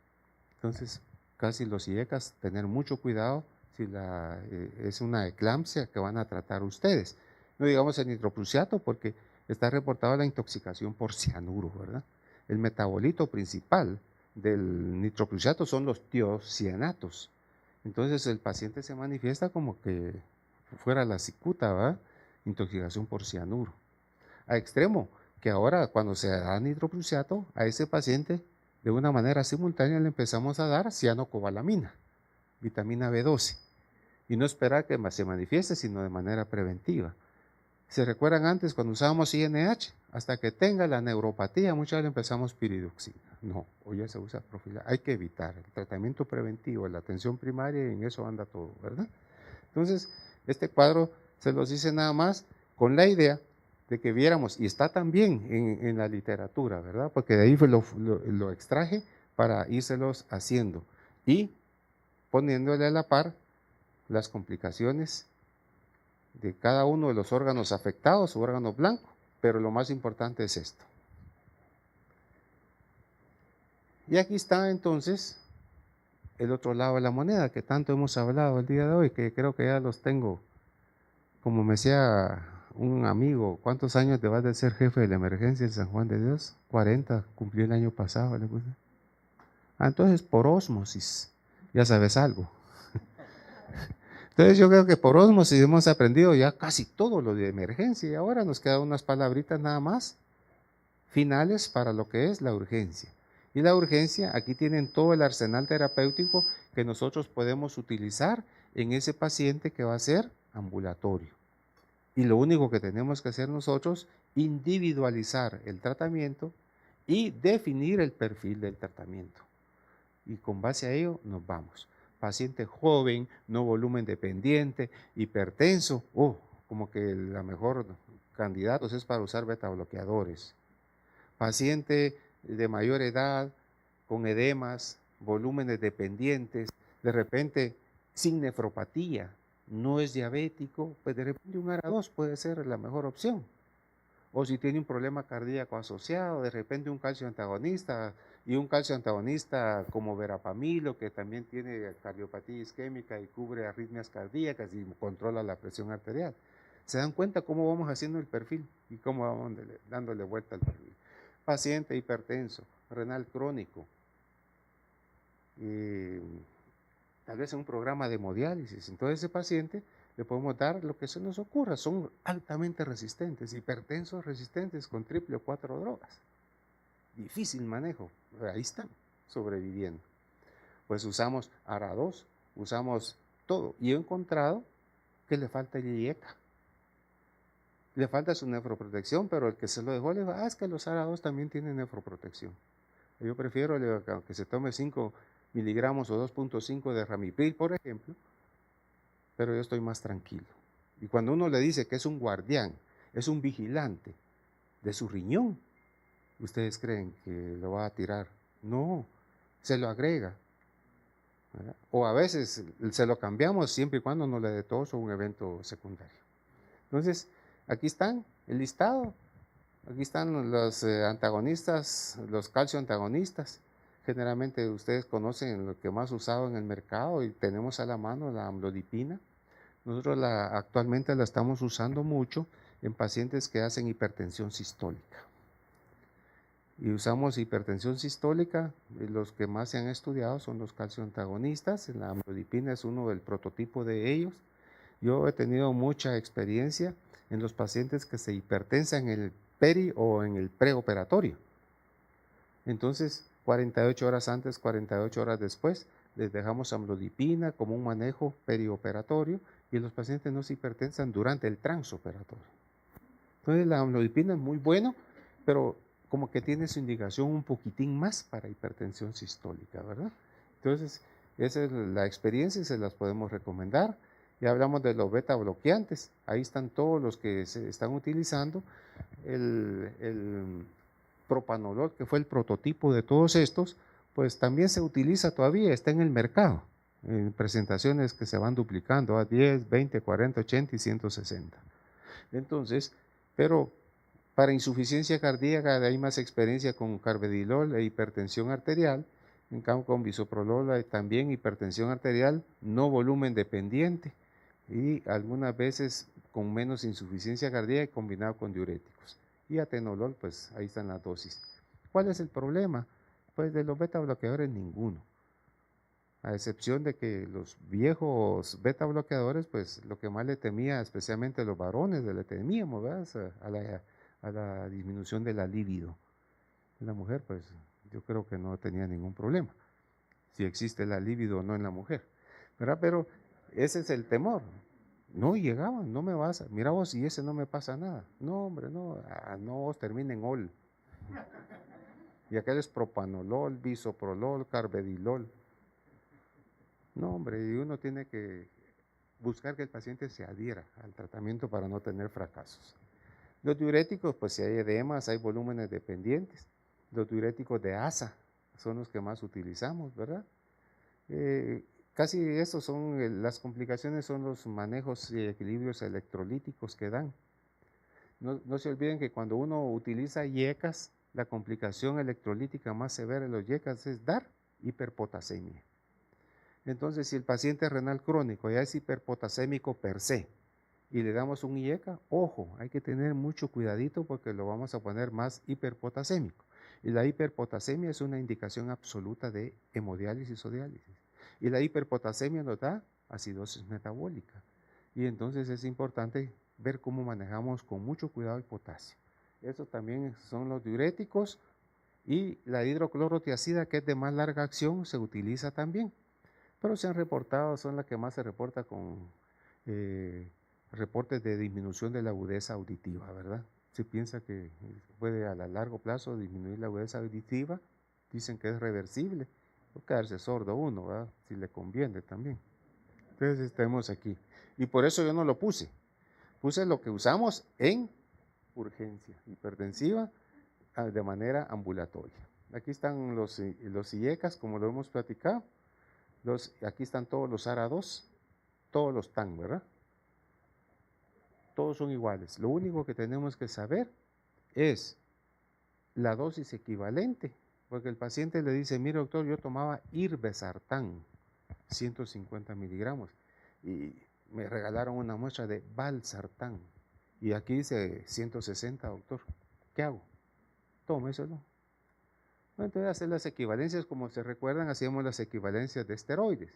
Entonces, casi los IECAs, tener mucho cuidado si es una eclampsia que van a tratar ustedes. No digamos el nitroprusiato porque está reportada la intoxicación por cianuro, ¿verdad? El metabolito principal del nitroprusiato son los tiocianatos. Entonces el paciente se manifiesta como que fuera la cicuta, ¿verdad? Intoxicación por cianuro. A extremo, que ahora cuando se da nitroprusiato, a ese paciente de una manera simultánea le empezamos a dar cianocobalamina, vitamina B12, y no esperar que se manifieste, sino de manera preventiva. ¿Se recuerdan antes cuando usábamos INH? Hasta que tenga la neuropatía, muchas veces empezamos piridoxina. No, hoy ya se usa profilaxis. Hay que evitar el tratamiento preventivo, la atención primaria, y en eso anda todo, ¿verdad? Entonces, este cuadro se los hice nada más con la idea de que viéramos, y está también en la literatura, ¿verdad? Porque de ahí lo extraje para írselos haciendo y poniéndole a la par las complicaciones de cada uno de los órganos afectados, su órgano blanco, pero lo más importante es esto. Y aquí está entonces el otro lado de la moneda que tanto hemos hablado el día de hoy, que creo que ya los tengo, como me decía un amigo, ¿cuántos años te vas de ser jefe de la emergencia en San Juan de Dios? 40, cumplió el año pasado. Le puse. Entonces por ósmosis, ya sabes algo. Entonces yo creo que por ósmosis hemos aprendido ya casi todo lo de emergencia y ahora nos quedan unas palabritas nada más finales para lo que es la urgencia. Y la urgencia, aquí tienen todo el arsenal terapéutico que nosotros podemos utilizar en ese paciente que va a ser ambulatorio. Y lo único que tenemos que hacer nosotros, individualizar el tratamiento y definir el perfil del tratamiento. Y con base a ello nos vamos. Paciente joven, no volumen dependiente, hipertenso, como que la mejor candidatos es para usar beta bloqueadores. Paciente de mayor edad, con edemas, volúmenes dependientes, de repente sin nefropatía, no es diabético, pues de repente un ARA2 puede ser la mejor opción. O si tiene un problema cardíaco asociado, de repente un calcio antagonista, y un calcio antagonista como verapamilo, que también tiene cardiopatía isquémica y cubre arritmias cardíacas y controla la presión arterial. ¿Se dan cuenta cómo vamos haciendo el perfil y cómo vamos dándole vuelta al perfil? Paciente hipertenso, renal crónico, tal vez en un programa de hemodiálisis. Entonces ese paciente le podemos dar lo que se nos ocurra. Son altamente resistentes, hipertensos resistentes con 3 o 4 drogas. Difícil manejo, pero ahí están sobreviviendo. Pues usamos ARA2, usamos todo. Y he encontrado que le falta el IECA. Le falta su nefroprotección, pero el que se lo dejó le dijo, es que los ARA2 también tienen nefroprotección. Yo prefiero que se tome 5 miligramos o 2.5 de ramipril, por ejemplo, pero yo estoy más tranquilo. Y cuando uno le dice que es un guardián, es un vigilante de su riñón, ¿ustedes creen que lo va a tirar? No, se lo agrega. ¿Verdad? O a veces se lo cambiamos siempre y cuando no le dé tos o un evento secundario. Entonces, aquí están el listado. Aquí están los antagonistas, los calcio antagonistas. Generalmente ustedes conocen lo que más usado en el mercado y tenemos a la mano la amlodipina. Nosotros actualmente la estamos usando mucho en pacientes que hacen hipertensión sistólica. Y usamos hipertensión sistólica, los que más se han estudiado son los calcio antagonistas. La amlodipina es uno del prototipo de ellos. Yo he tenido mucha experiencia en los pacientes que se hipertensan en el peri o en el preoperatorio. Entonces, 48 horas antes, 48 horas después, les dejamos amlodipina como un manejo perioperatorio y los pacientes no se hipertensan durante el transoperatorio. Entonces, la amlodipina es muy bueno, pero como que tiene su indicación un poquitín más para hipertensión sistólica, ¿verdad? Entonces, esa es la experiencia y se las podemos recomendar. Ya hablamos de los beta bloqueantes, ahí están todos los que se están utilizando. El propanolol, que fue el prototipo de todos estos, pues también se utiliza todavía, está en el mercado, en presentaciones que se van duplicando a 10, 20, 40, 80 y 160. Entonces, pero para insuficiencia cardíaca hay más experiencia con carvedilol e hipertensión arterial. En cambio, con bisoprolol hay también hipertensión arterial no volumen dependiente y algunas veces con menos insuficiencia cardíaca combinado con diuréticos. Y atenolol, pues ahí están las dosis. ¿Cuál es el problema? Pues de los beta bloqueadores ninguno. A excepción de que los viejos beta bloqueadores, pues lo que más le temía, especialmente los varones, le temíamos, ¿verdad? A la disminución de la libido. La mujer, pues yo creo que no tenía ningún problema, si existe la libido o no en la mujer, ¿verdad? Pero ese es el temor. No llegaban, no me vas, mira vos, y ese no me pasa nada. No, hombre, no, no, vos termina en ol. Y aquel es propanolol, bisoprolol, carvedilol. No, hombre, y uno tiene que buscar que el paciente se adhiera al tratamiento para no tener fracasos. Los diuréticos, pues si hay edemas, hay volúmenes dependientes. Los diuréticos de asa son los que más utilizamos, ¿verdad? Casi estos son, las complicaciones son los manejos y equilibrios electrolíticos que dan. No se olviden que cuando uno utiliza IECAS, la complicación electrolítica más severa de los IECAS es dar hiperpotasemia. Entonces, si el paciente renal crónico ya es hiperpotasémico per se y le damos un IECA, ojo, hay que tener mucho cuidadito porque lo vamos a poner más hiperpotasémico. Y la hiperpotasemia es una indicación absoluta de hemodiálisis o diálisis. Y la hiperpotasemia nos da acidosis metabólica. Y entonces es importante ver cómo manejamos con mucho cuidado el potasio. Eso también son los diuréticos y la hidroclorotiazida, que es de más larga acción, se utiliza también. Pero se han reportado, son las que más se reporta con reportes de disminución de la agudeza auditiva, ¿verdad? Se piensa que puede a largo plazo disminuir la agudeza auditiva, dicen que es reversible, o quedarse sordo uno, ¿verdad? Si le conviene también. Entonces tenemos aquí. Y por eso yo no lo puse. Puse lo que usamos en urgencia hipertensiva de manera ambulatoria. Aquí están los IECAS, como lo hemos platicado. Aquí están todos los ARA2, todos los TAN, ¿verdad? Todos son iguales. Lo único que tenemos que saber es la dosis equivalente, porque el paciente le dice, mire doctor, yo tomaba irbesartán, 150 miligramos, y me regalaron una muestra de valsartán, y aquí dice 160, doctor. ¿Qué hago? Tómeselo. Entonces, hacer las equivalencias, como se recuerdan, hacíamos las equivalencias de esteroides.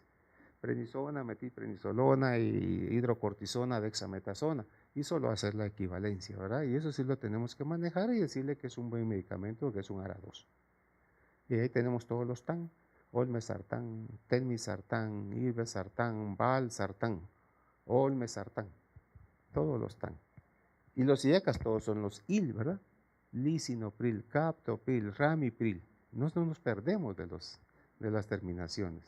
Prednisona, metilprednisolona y hidrocortisona, dexametasona, y solo hacer la equivalencia, ¿verdad? Y eso sí lo tenemos que manejar y decirle que es un buen medicamento, que es un ARA2. Y ahí tenemos todos los TAN, olmesartán, telmisartán, irbesartán, valsartán, olmesartán, todos los TAN. Y los IECAS todos son los IL, ¿verdad? Lisinopril, captopril, ramipril. No nos perdemos de las terminaciones.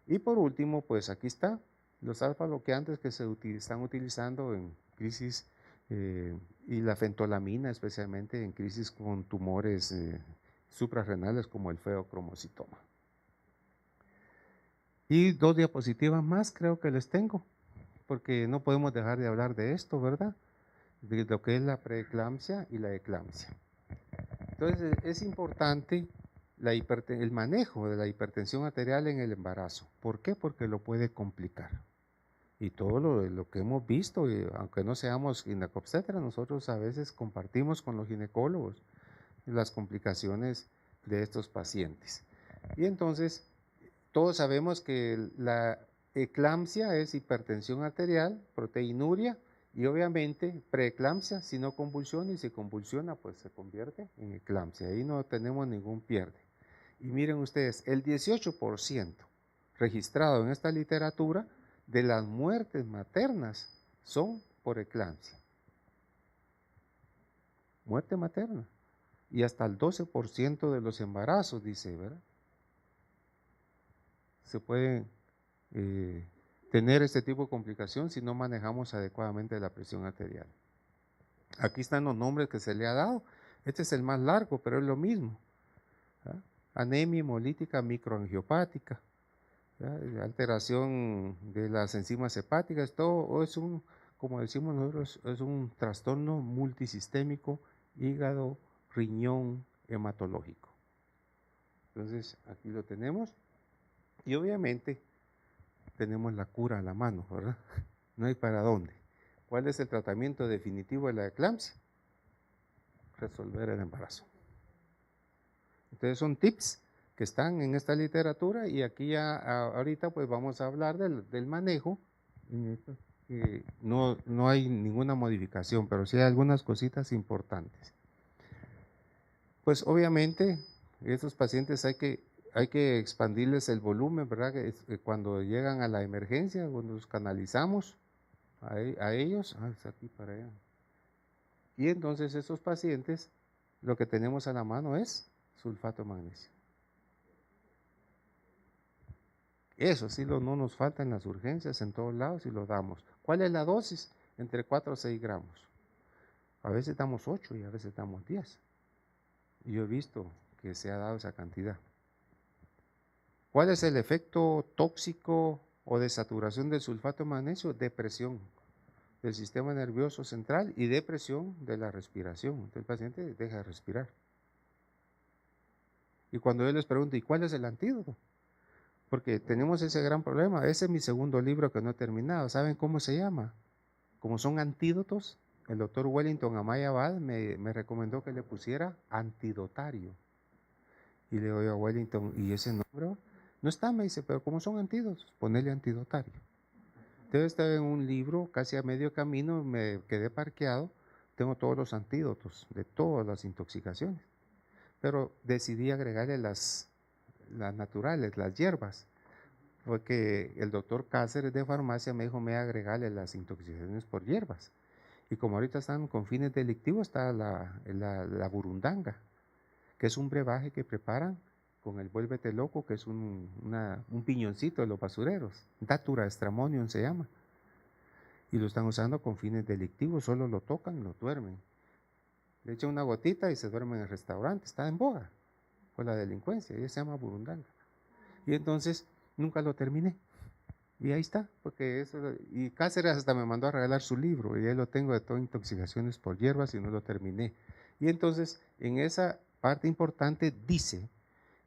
Y por último, pues aquí está los alfa bloqueantes que se están utilizando en crisis y la fentolamina, especialmente en crisis con tumores suprarrenales como el feocromocitoma. Y 2 diapositivas más creo que les tengo, porque no podemos dejar de hablar de esto, ¿verdad? de lo que es la preeclampsia y la eclampsia. Entonces es importante el manejo de la hipertensión arterial en el embarazo. ¿Por qué? Porque lo puede complicar. Y todo lo que hemos visto, aunque no seamos ginecobstetras, nosotros a veces compartimos con los ginecólogos las complicaciones de estos pacientes. Y entonces, todos sabemos que la eclampsia es hipertensión arterial, proteinuria, y obviamente preeclampsia, si no convulsiona, y si convulsiona, pues se convierte en eclampsia. Ahí no tenemos ningún pierde. Y miren ustedes, el 18% registrado en esta literatura de las muertes maternas son por eclampsia. Muerte materna. Y hasta el 12% de los embarazos, dice, ¿verdad? Se pueden tener este tipo de complicación si no manejamos adecuadamente la presión arterial. Aquí están los nombres que se le ha dado. Este es el más largo, pero es lo mismo. ¿Verdad? Anemia hemolítica microangiopática, ¿verdad? Alteración de las enzimas hepáticas, todo es un, como decimos nosotros, es un trastorno multisistémico, hígado, riñón, hematológico. Entonces, aquí lo tenemos. Y obviamente tenemos la cura a la mano, ¿verdad? No hay para dónde. ¿Cuál es el tratamiento definitivo de la eclampsia? Resolver el embarazo. Entonces son tips que están en esta literatura y aquí ya ahorita pues vamos a hablar del manejo. No hay ninguna modificación, pero sí hay algunas cositas importantes. Pues obviamente estos pacientes hay que expandirles el volumen, ¿verdad? Cuando llegan a la emergencia, cuando los canalizamos a ellos, es aquí para allá. Y entonces estos pacientes, lo que tenemos a la mano es sulfato de magnesio. Eso sí no nos falta en las urgencias, en todos lados, y lo damos. ¿Cuál es la dosis? Entre 4 a 6 gramos. A veces damos 8 y a veces damos 10. Y yo he visto que se ha dado esa cantidad. ¿Cuál es el efecto tóxico o de saturación del sulfato de magnesio? Depresión del sistema nervioso central y depresión de la respiración. Entonces el paciente deja de respirar. Y cuando yo les pregunto, ¿y cuál es el antídoto? Porque tenemos ese gran problema. Ese es mi segundo libro que no he terminado. ¿Saben cómo se llama? Como son antídotos, el doctor Wellington Amaya Abad me recomendó que le pusiera antidotario. Y le digo a Wellington, ¿y ese nombre? No está, me dice, pero como son antídotos, ponele antidotario. Entonces estaba en un libro, casi a medio camino, me quedé parqueado, tengo todos los antídotos de todas las intoxicaciones. Pero decidí agregarle las naturales, las hierbas, porque el doctor Cáceres de farmacia me dijo, me agregarle las intoxicaciones por hierbas. Y como ahorita están con fines delictivos, está la burundanga, que es un brebaje que preparan con el vuélvete loco, que es un piñoncito de los basureros, Datura stramonium se llama, y lo están usando con fines delictivos, solo lo tocan, lo duermen, le echan una gotita y se duermen en el restaurante, está en boga por la delincuencia, y se llama burundanga. Y entonces nunca lo terminé, y ahí está, porque eso, y Cáceres hasta me mandó a regalar su libro, y ahí lo tengo de todas intoxicaciones por hierbas y no lo terminé. Y entonces en esa parte importante dice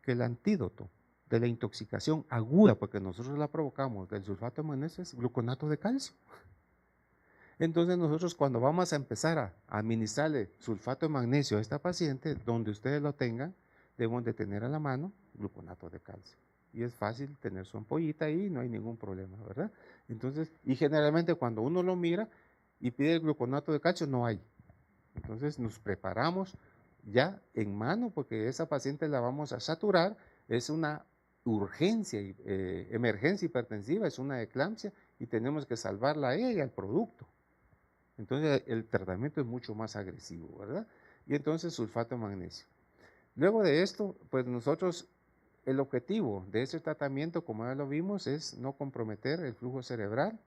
que el antídoto de la intoxicación aguda, porque nosotros la provocamos, del sulfato de magnesio es gluconato de calcio. Entonces nosotros cuando vamos a empezar a administrarle sulfato de magnesio a esta paciente, donde ustedes lo tengan, debemos de tener a la mano gluconato de calcio. Y es fácil tener su ampollita ahí, no hay ningún problema, ¿verdad? Entonces, y generalmente cuando uno lo mira y pide el gluconato de calcio, no hay. Entonces nos preparamos ya en mano, porque esa paciente la vamos a saturar, es una urgencia, emergencia hipertensiva, es una eclampsia, y tenemos que salvarla a ella y al producto. Entonces el tratamiento es mucho más agresivo, ¿verdad? Y entonces sulfato de magnesio. Luego de esto, pues nosotros, el objetivo de ese tratamiento, como ya lo vimos, es no comprometer el flujo cerebral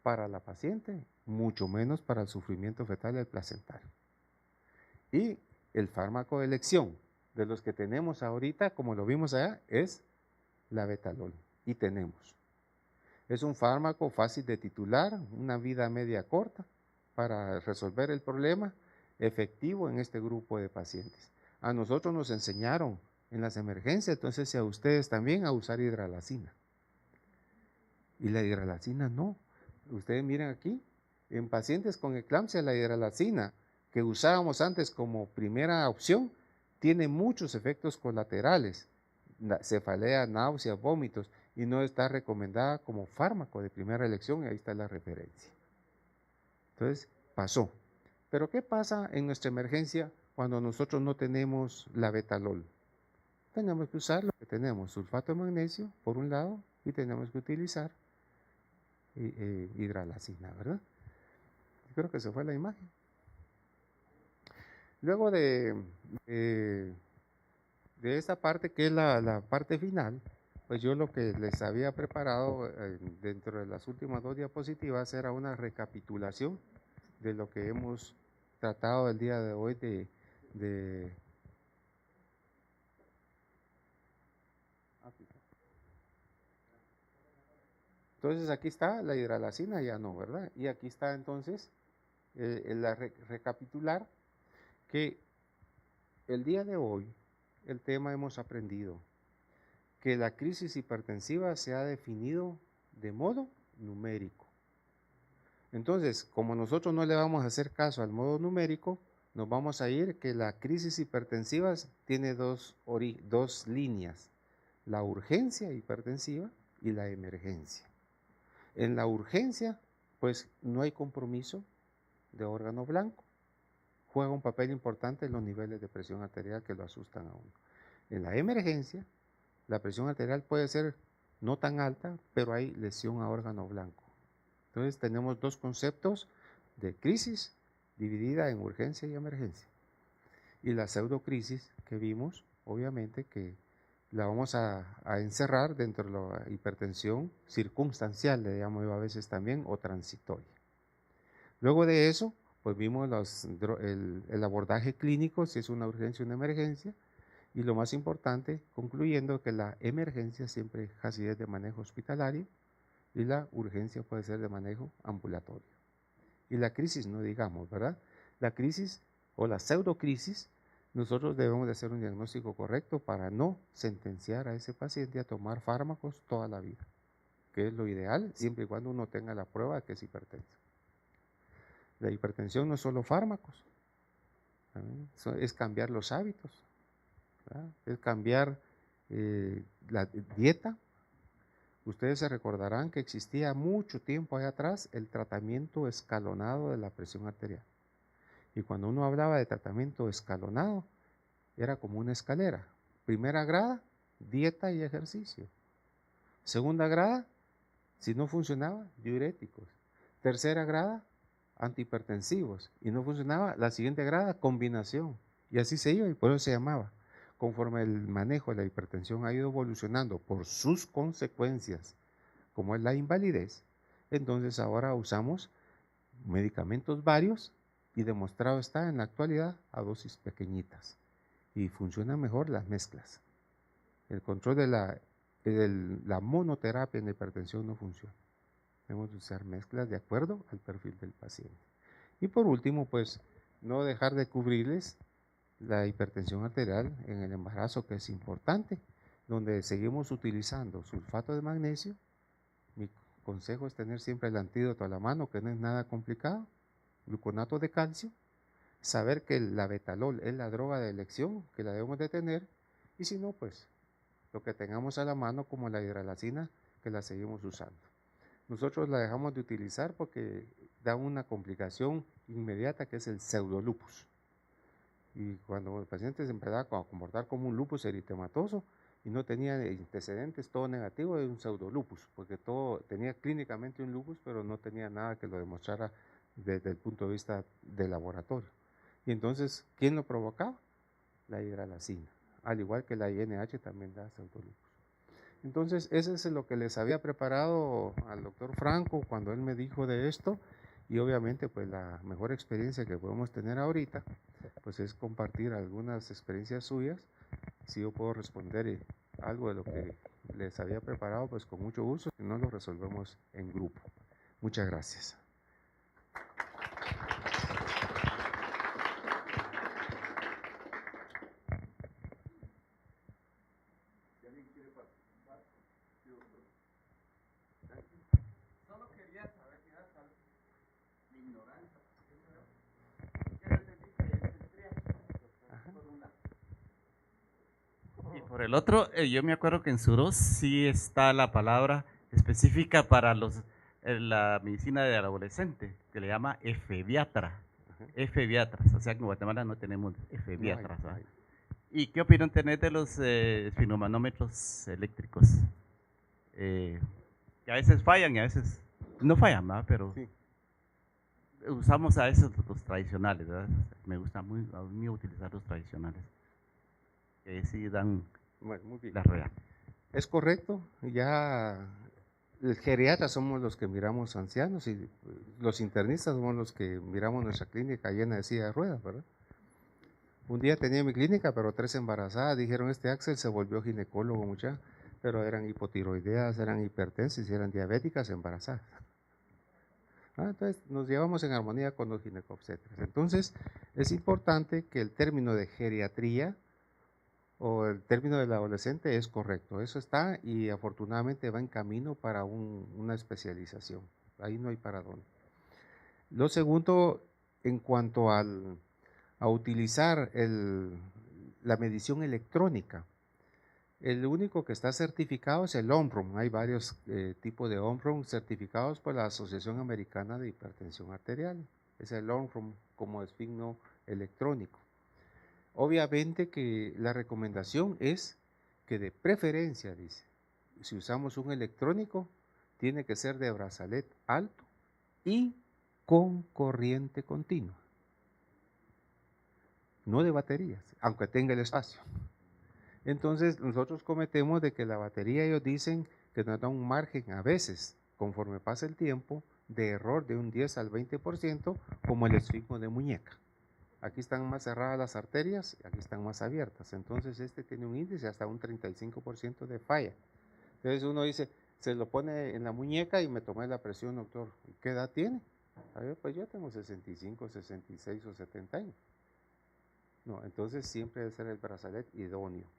para la paciente, mucho menos para el sufrimiento fetal y el placentario. Y el fármaco de elección de los que tenemos ahorita, como lo vimos allá, es la betalol. Y tenemos. Es un fármaco fácil de titular, una vida media corta, para resolver el problema efectivo en este grupo de pacientes. A nosotros nos enseñaron en las emergencias, entonces a ustedes también a usar hidralazina. Y la hidralazina no. Ustedes miren aquí, en pacientes con eclampsia, la hidralazina que usábamos antes como primera opción tiene muchos efectos colaterales, cefalea, náuseas, vómitos, y no está recomendada como fármaco de primera elección, y ahí está la referencia. Entonces, pasó. Pero ¿qué pasa en nuestra emergencia cuando nosotros no tenemos la betalol? Tenemos que usar lo que tenemos, sulfato de magnesio, por un lado, y tenemos que utilizar hidralazina, ¿verdad? Yo creo que se fue la imagen. Luego de esta parte, que es la parte final, pues yo lo que les había preparado dentro de las últimas 2 diapositivas era una recapitulación de lo que hemos tratado el día de hoy Entonces aquí está la hidralazina, ya no, ¿verdad? Y aquí está entonces recapitular que el día de hoy el tema hemos aprendido que la crisis hipertensiva se ha definido de modo numérico. Entonces, como nosotros no le vamos a hacer caso al modo numérico, nos vamos a ir que la crisis hipertensiva tiene dos líneas, la urgencia hipertensiva y la emergencia. En la urgencia, pues no hay compromiso de órgano blanco. Juega un papel importante en los niveles de presión arterial que lo asustan a uno. En la emergencia, la presión arterial puede ser no tan alta, pero hay lesión a órgano blanco. Entonces tenemos 2 conceptos de crisis dividida en urgencia y emergencia. Y la pseudocrisis que vimos, obviamente que la vamos a encerrar dentro de la hipertensión circunstancial, le llamo yo a veces también, o transitoria. Luego de eso, pues vimos el abordaje clínico, si es una urgencia o una emergencia, y lo más importante, concluyendo que la emergencia siempre casi es de manejo hospitalario y la urgencia puede ser de manejo ambulatorio. Y la crisis, no digamos, ¿verdad? La crisis o la pseudocrisis, nosotros debemos de hacer un diagnóstico correcto para no sentenciar a ese paciente a tomar fármacos toda la vida, que es lo ideal, siempre y cuando uno tenga la prueba de que es hipertenso. La hipertensión no es solo fármacos, es cambiar los hábitos, ¿verdad? Es cambiar la dieta. Ustedes se recordarán que existía mucho tiempo allá atrás el tratamiento escalonado de la presión arterial. Y cuando uno hablaba de tratamiento escalonado, era como una escalera. Primera grada, dieta y ejercicio. Segunda grada, si no funcionaba, diuréticos. Tercera grada, antihipertensivos. Y no funcionaba, la siguiente grada, combinación. Y así se iba y por eso se llamaba. Conforme el manejo de la hipertensión ha ido evolucionando por sus consecuencias, como es la invalidez, entonces ahora usamos medicamentos varios y demostrado está en la actualidad a dosis pequeñitas y funcionan mejor las mezclas. El control de la monoterapia en la hipertensión no funciona. Debemos usar mezclas de acuerdo al perfil del paciente. Y por último, pues no dejar de cubrirles la hipertensión arterial en el embarazo, que es importante, donde seguimos utilizando sulfato de magnesio. Mi consejo es tener siempre el antídoto a la mano, que no es nada complicado, gluconato de calcio, saber que la betalol es la droga de elección, que la debemos de tener, y si no, pues lo que tengamos a la mano como la hidralazina, que la seguimos usando. Nosotros la dejamos de utilizar porque da una complicación inmediata que es el pseudolupus. Y cuando el paciente se empezaba a comportar como un lupus eritematoso y no tenía antecedentes, todo negativo, de un pseudolupus, porque todo tenía clínicamente un lupus, pero no tenía nada que lo demostrara desde el punto de vista del laboratorio. Y entonces, ¿quién lo provocaba? La hidralazina, al igual que la INH también da pseudolupus. Entonces, eso es lo que les había preparado al doctor Franco cuando él me dijo de esto, y obviamente pues la mejor experiencia que podemos tener ahorita pues es compartir algunas experiencias suyas. Si yo puedo responder algo de lo que les había preparado, pues con mucho gusto, si no lo resolvemos en grupo. Muchas gracias. Sobre el otro, yo me acuerdo que en Suros sí está la palabra específica para la medicina del adolescente, que le llama efebiatra. Efebiatras, o sea que en Guatemala no tenemos efebiatras. No hay. ¿Y qué opinión tenés de los esfigmomanómetros eléctricos? Que a veces fallan y a veces no fallan, ¿verdad? Pero Sí. usamos a veces los tradicionales, ¿verdad? Me gusta muy, a mí utilizar los tradicionales, que sí dan Bueno, muy bien. la real. Es correcto, ya el geriatra somos los que miramos ancianos y los internistas somos los que miramos nuestra clínica llena de silla de ruedas, ¿verdad? Un día tenía mi clínica, pero 3 embarazadas, dijeron este Axel se volvió ginecólogo mucha, pero eran hipotiroideas, eran hipertensas, eran diabéticas embarazadas. Entonces nos llevamos en armonía con los ginecobstetras. Entonces es importante que el término de geriatría o el término del adolescente es correcto, eso está y afortunadamente va en camino para una especialización, ahí no hay para dónde. Lo segundo, en cuanto a utilizar la medición electrónica, el único que está certificado es el OMROM, hay varios tipos de OMROM certificados por la Asociación Americana de Hipertensión Arterial, es el OMROM como signo electrónico. Obviamente que la recomendación es que de preferencia, dice, si usamos un electrónico, tiene que ser de brazalet alto y con corriente continua. No de baterías, aunque tenga el espacio. Entonces nosotros cometemos de que la batería, ellos dicen que nos da un margen a veces, conforme pasa el tiempo, de error de un 10 al 20%, como el esfigmo de muñeca. Aquí están más cerradas las arterias, aquí están más abiertas. Entonces este tiene un índice hasta un 35% de falla. Entonces uno dice, se lo pone en la muñeca y me tomé la presión, doctor. ¿Qué edad tiene? A ver, pues yo tengo 65, 66 o 70 años. No, entonces siempre debe ser el brazalet idóneo.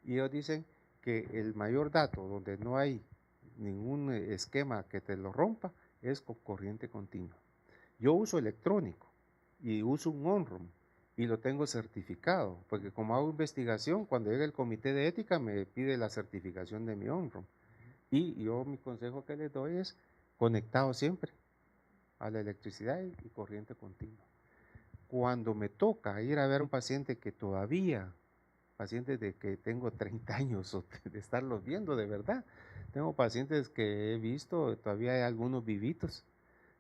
Y ellos dicen que el mayor dato donde no hay ningún esquema que te lo rompa es con corriente continua. Yo uso electrónico y uso un ONROM y lo tengo certificado, porque como hago investigación, cuando llega el comité de ética me pide la certificación de mi ONROM. Y yo mi consejo que les doy es conectado siempre a la electricidad y corriente continua. Cuando me toca ir a ver a un paciente que todavía, pacientes de que tengo 30 años o de estarlos viendo de verdad, tengo pacientes que he visto, todavía hay algunos vivitos,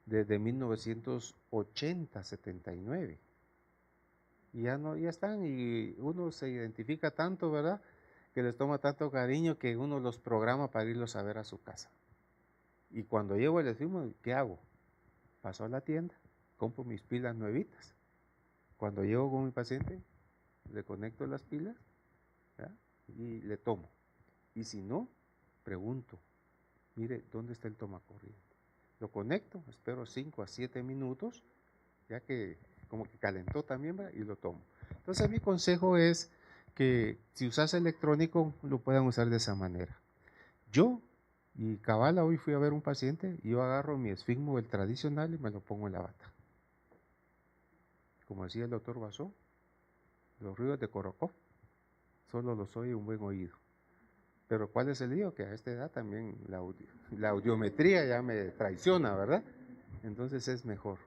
desde 1980, 79. Y ya no, ya están, y uno se identifica tanto, ¿verdad? Que les toma tanto cariño que uno los programa para irlos a ver a su casa. Y cuando llego les decimos, ¿qué hago? Paso a la tienda, compro mis pilas nuevitas. Cuando llego con mi paciente, le conecto las pilas, ¿verdad? Y le tomo. Y si no, pregunto, mire, ¿dónde está el tomacorriente? Lo conecto, espero 5 a 7 minutos, ya que como que calentó también, ¿verdad? Y lo tomo. Entonces mi consejo es que si usas electrónico, lo puedan usar de esa manera. Yo, y cabala, hoy fui a ver un paciente, y yo agarro mi esfigmo, el tradicional, y me lo pongo en la bata. Como decía el doctor Basó, los ruidos de Korokov solo los oye un buen oído. Pero ¿cuál es el lío? Que a esta edad también la audiometría ya me traiciona, ¿verdad? Entonces es mejor.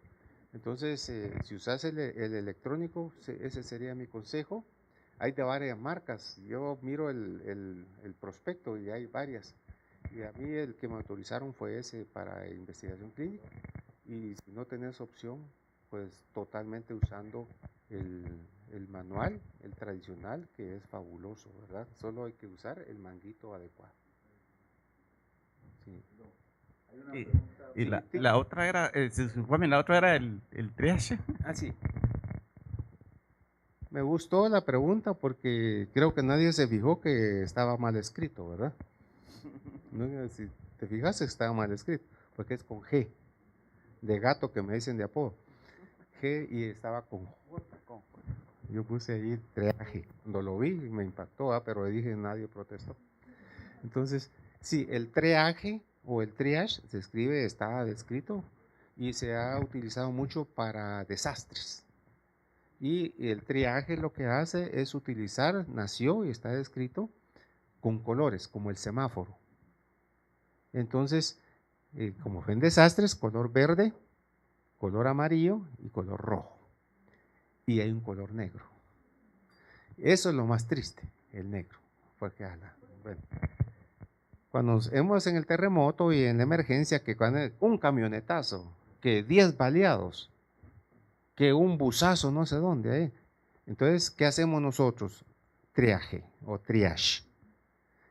Entonces, si usas el electrónico, ese sería mi consejo. Hay de varias marcas. Yo miro el prospecto y hay varias. Y a mí el que me autorizaron fue ese para investigación clínica. Y si no tenés opción, pues totalmente usando el manual, el tradicional, que es fabuloso, ¿verdad? Solo hay que usar el manguito adecuado. Sí. Y la otra era, la otra era el triage. Ah, sí. Me gustó la pregunta porque creo que nadie se fijó que estaba mal escrito, ¿verdad? No, si te fijas, estaba mal escrito, porque es con G, de gato que me dicen de apodo. G y estaba con J. Yo puse ahí triaje. Cuando lo vi me impactó, pero dije nadie protestó. Entonces, sí, el triaje o el triage se escribe, está descrito y se ha utilizado mucho para desastres. Y el triaje lo que hace es utilizar, nació y está descrito, con colores, como el semáforo. Entonces, como ven desastres, color verde, color amarillo y color rojo. Y hay un color negro. Eso es lo más triste, el negro. Porque, bueno, cuando hemos en el terremoto y en la emergencia, que cuando un camionetazo, que 10 baleados, que un busazo no sé dónde. Entonces, ¿qué hacemos nosotros? Triaje o triage.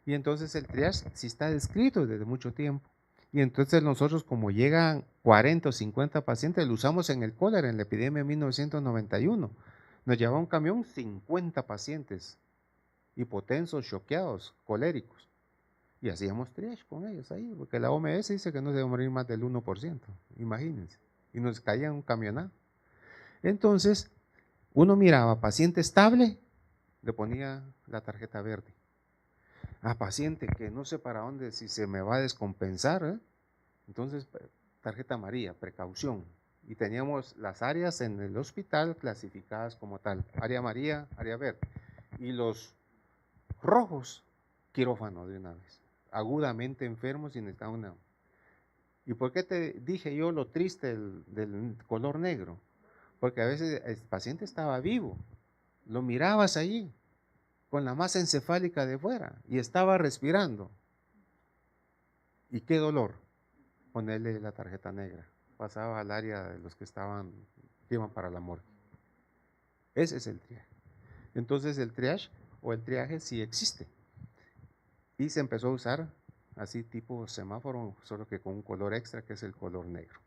Y entonces el triage sí está descrito desde mucho tiempo. Y entonces nosotros, como llegan 40 o 50 pacientes, lo usamos en el cólera, en la epidemia de 1991. Nos llevaba un camión 50 pacientes, hipotensos, choqueados, coléricos. Y hacíamos triage con ellos ahí, porque la OMS dice que no se debe morir más del 1%, imagínense. Y nos caía un camionado. Entonces, uno miraba paciente estable, le ponía la tarjeta verde. A paciente que no sé para dónde, si se me va a descompensar, entonces tarjeta amarilla, precaución. Y teníamos las áreas en el hospital clasificadas como tal, área amarilla, área verde. Y los rojos, quirófano de una vez, agudamente enfermos y necesitaban una. ¿Y por qué te dije yo lo triste del color negro? Porque a veces el paciente estaba vivo, lo mirabas allí, con la masa encefálica de fuera, y estaba respirando. ¿Y qué dolor? Ponerle la tarjeta negra. Pasaba al área de los que iban para la morgue. Ese es el triaje. Entonces el triage o el triaje sí existe. Y se empezó a usar así tipo semáforo, solo que con un color extra que es el color negro.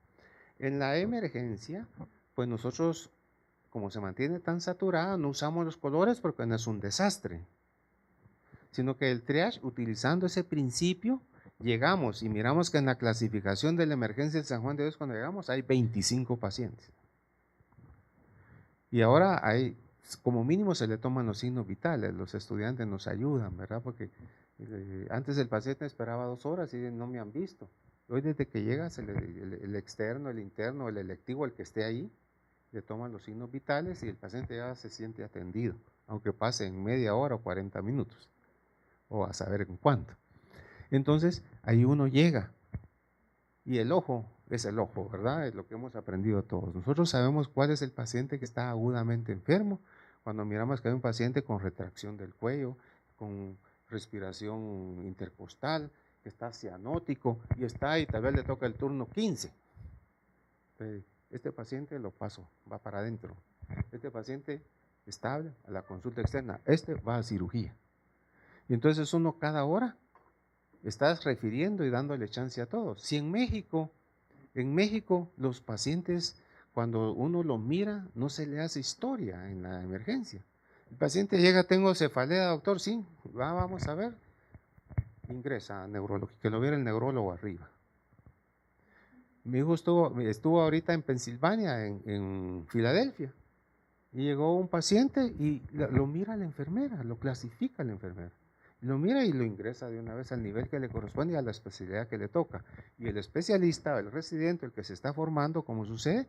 En la emergencia, pues nosotros, como se mantiene tan saturada, no usamos los colores porque no es un desastre. Sino que el triage, utilizando ese principio, llegamos y miramos que en la clasificación de la emergencia de San Juan de Dios, cuando llegamos, hay 25 pacientes. Y ahora como mínimo se le toman los signos vitales, los estudiantes nos ayudan, ¿verdad? Porque antes el paciente esperaba 2 horas y no me han visto. Hoy desde que llega el externo, el interno, el electivo, el que esté ahí, le toman los signos vitales y el paciente ya se siente atendido, aunque pase en media hora o 40 minutos, o a saber en cuánto. Entonces, ahí uno llega. Y el ojo es el ojo, ¿verdad? Es lo que hemos aprendido todos. Nosotros sabemos cuál es el paciente que está agudamente enfermo. Cuando miramos que hay un paciente con retracción del cuello, con respiración intercostal, que está cianótico y está ahí, tal vez le toca el turno 15. Este paciente lo paso, va para adentro. Este paciente estable a la consulta externa. Este va a cirugía. Y entonces uno cada hora estás refiriendo y dándole chance a todos. Si en México los pacientes, cuando uno los mira, no se le hace historia en la emergencia. El paciente llega, tengo cefalea, doctor, sí, vamos a ver, ingresa a neurología, que lo viera el neurólogo arriba. Mi hijo estuvo ahorita en Pensilvania, en Filadelfia, y llegó un paciente y lo mira la enfermera, lo clasifica la enfermera. Lo mira y lo ingresa de una vez al nivel que le corresponde y a la especialidad que le toca. Y el especialista, el residente, el que se está formando, como sucede,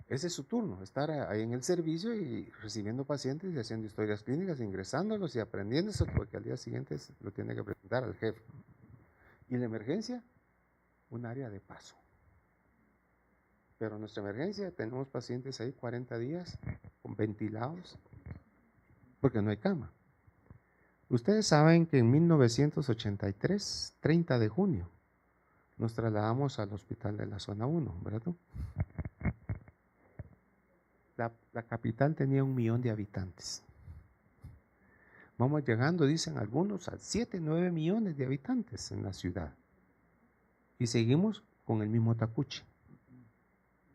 ese es su turno, estar ahí en el servicio y recibiendo pacientes y haciendo historias clínicas, ingresándolos y aprendiéndose, porque al día siguiente lo tiene que presentar al jefe. Y la emergencia, un área de paso. Pero en nuestra emergencia tenemos pacientes ahí 40 días con ventilados, porque no hay cama. Ustedes saben que en 1983, 30 de junio, nos trasladamos al hospital de la zona 1, ¿verdad? La capital tenía 1 millón de habitantes. Vamos llegando, dicen algunos, a 7, 9 millones de habitantes en la ciudad. Y seguimos con el mismo tacuche,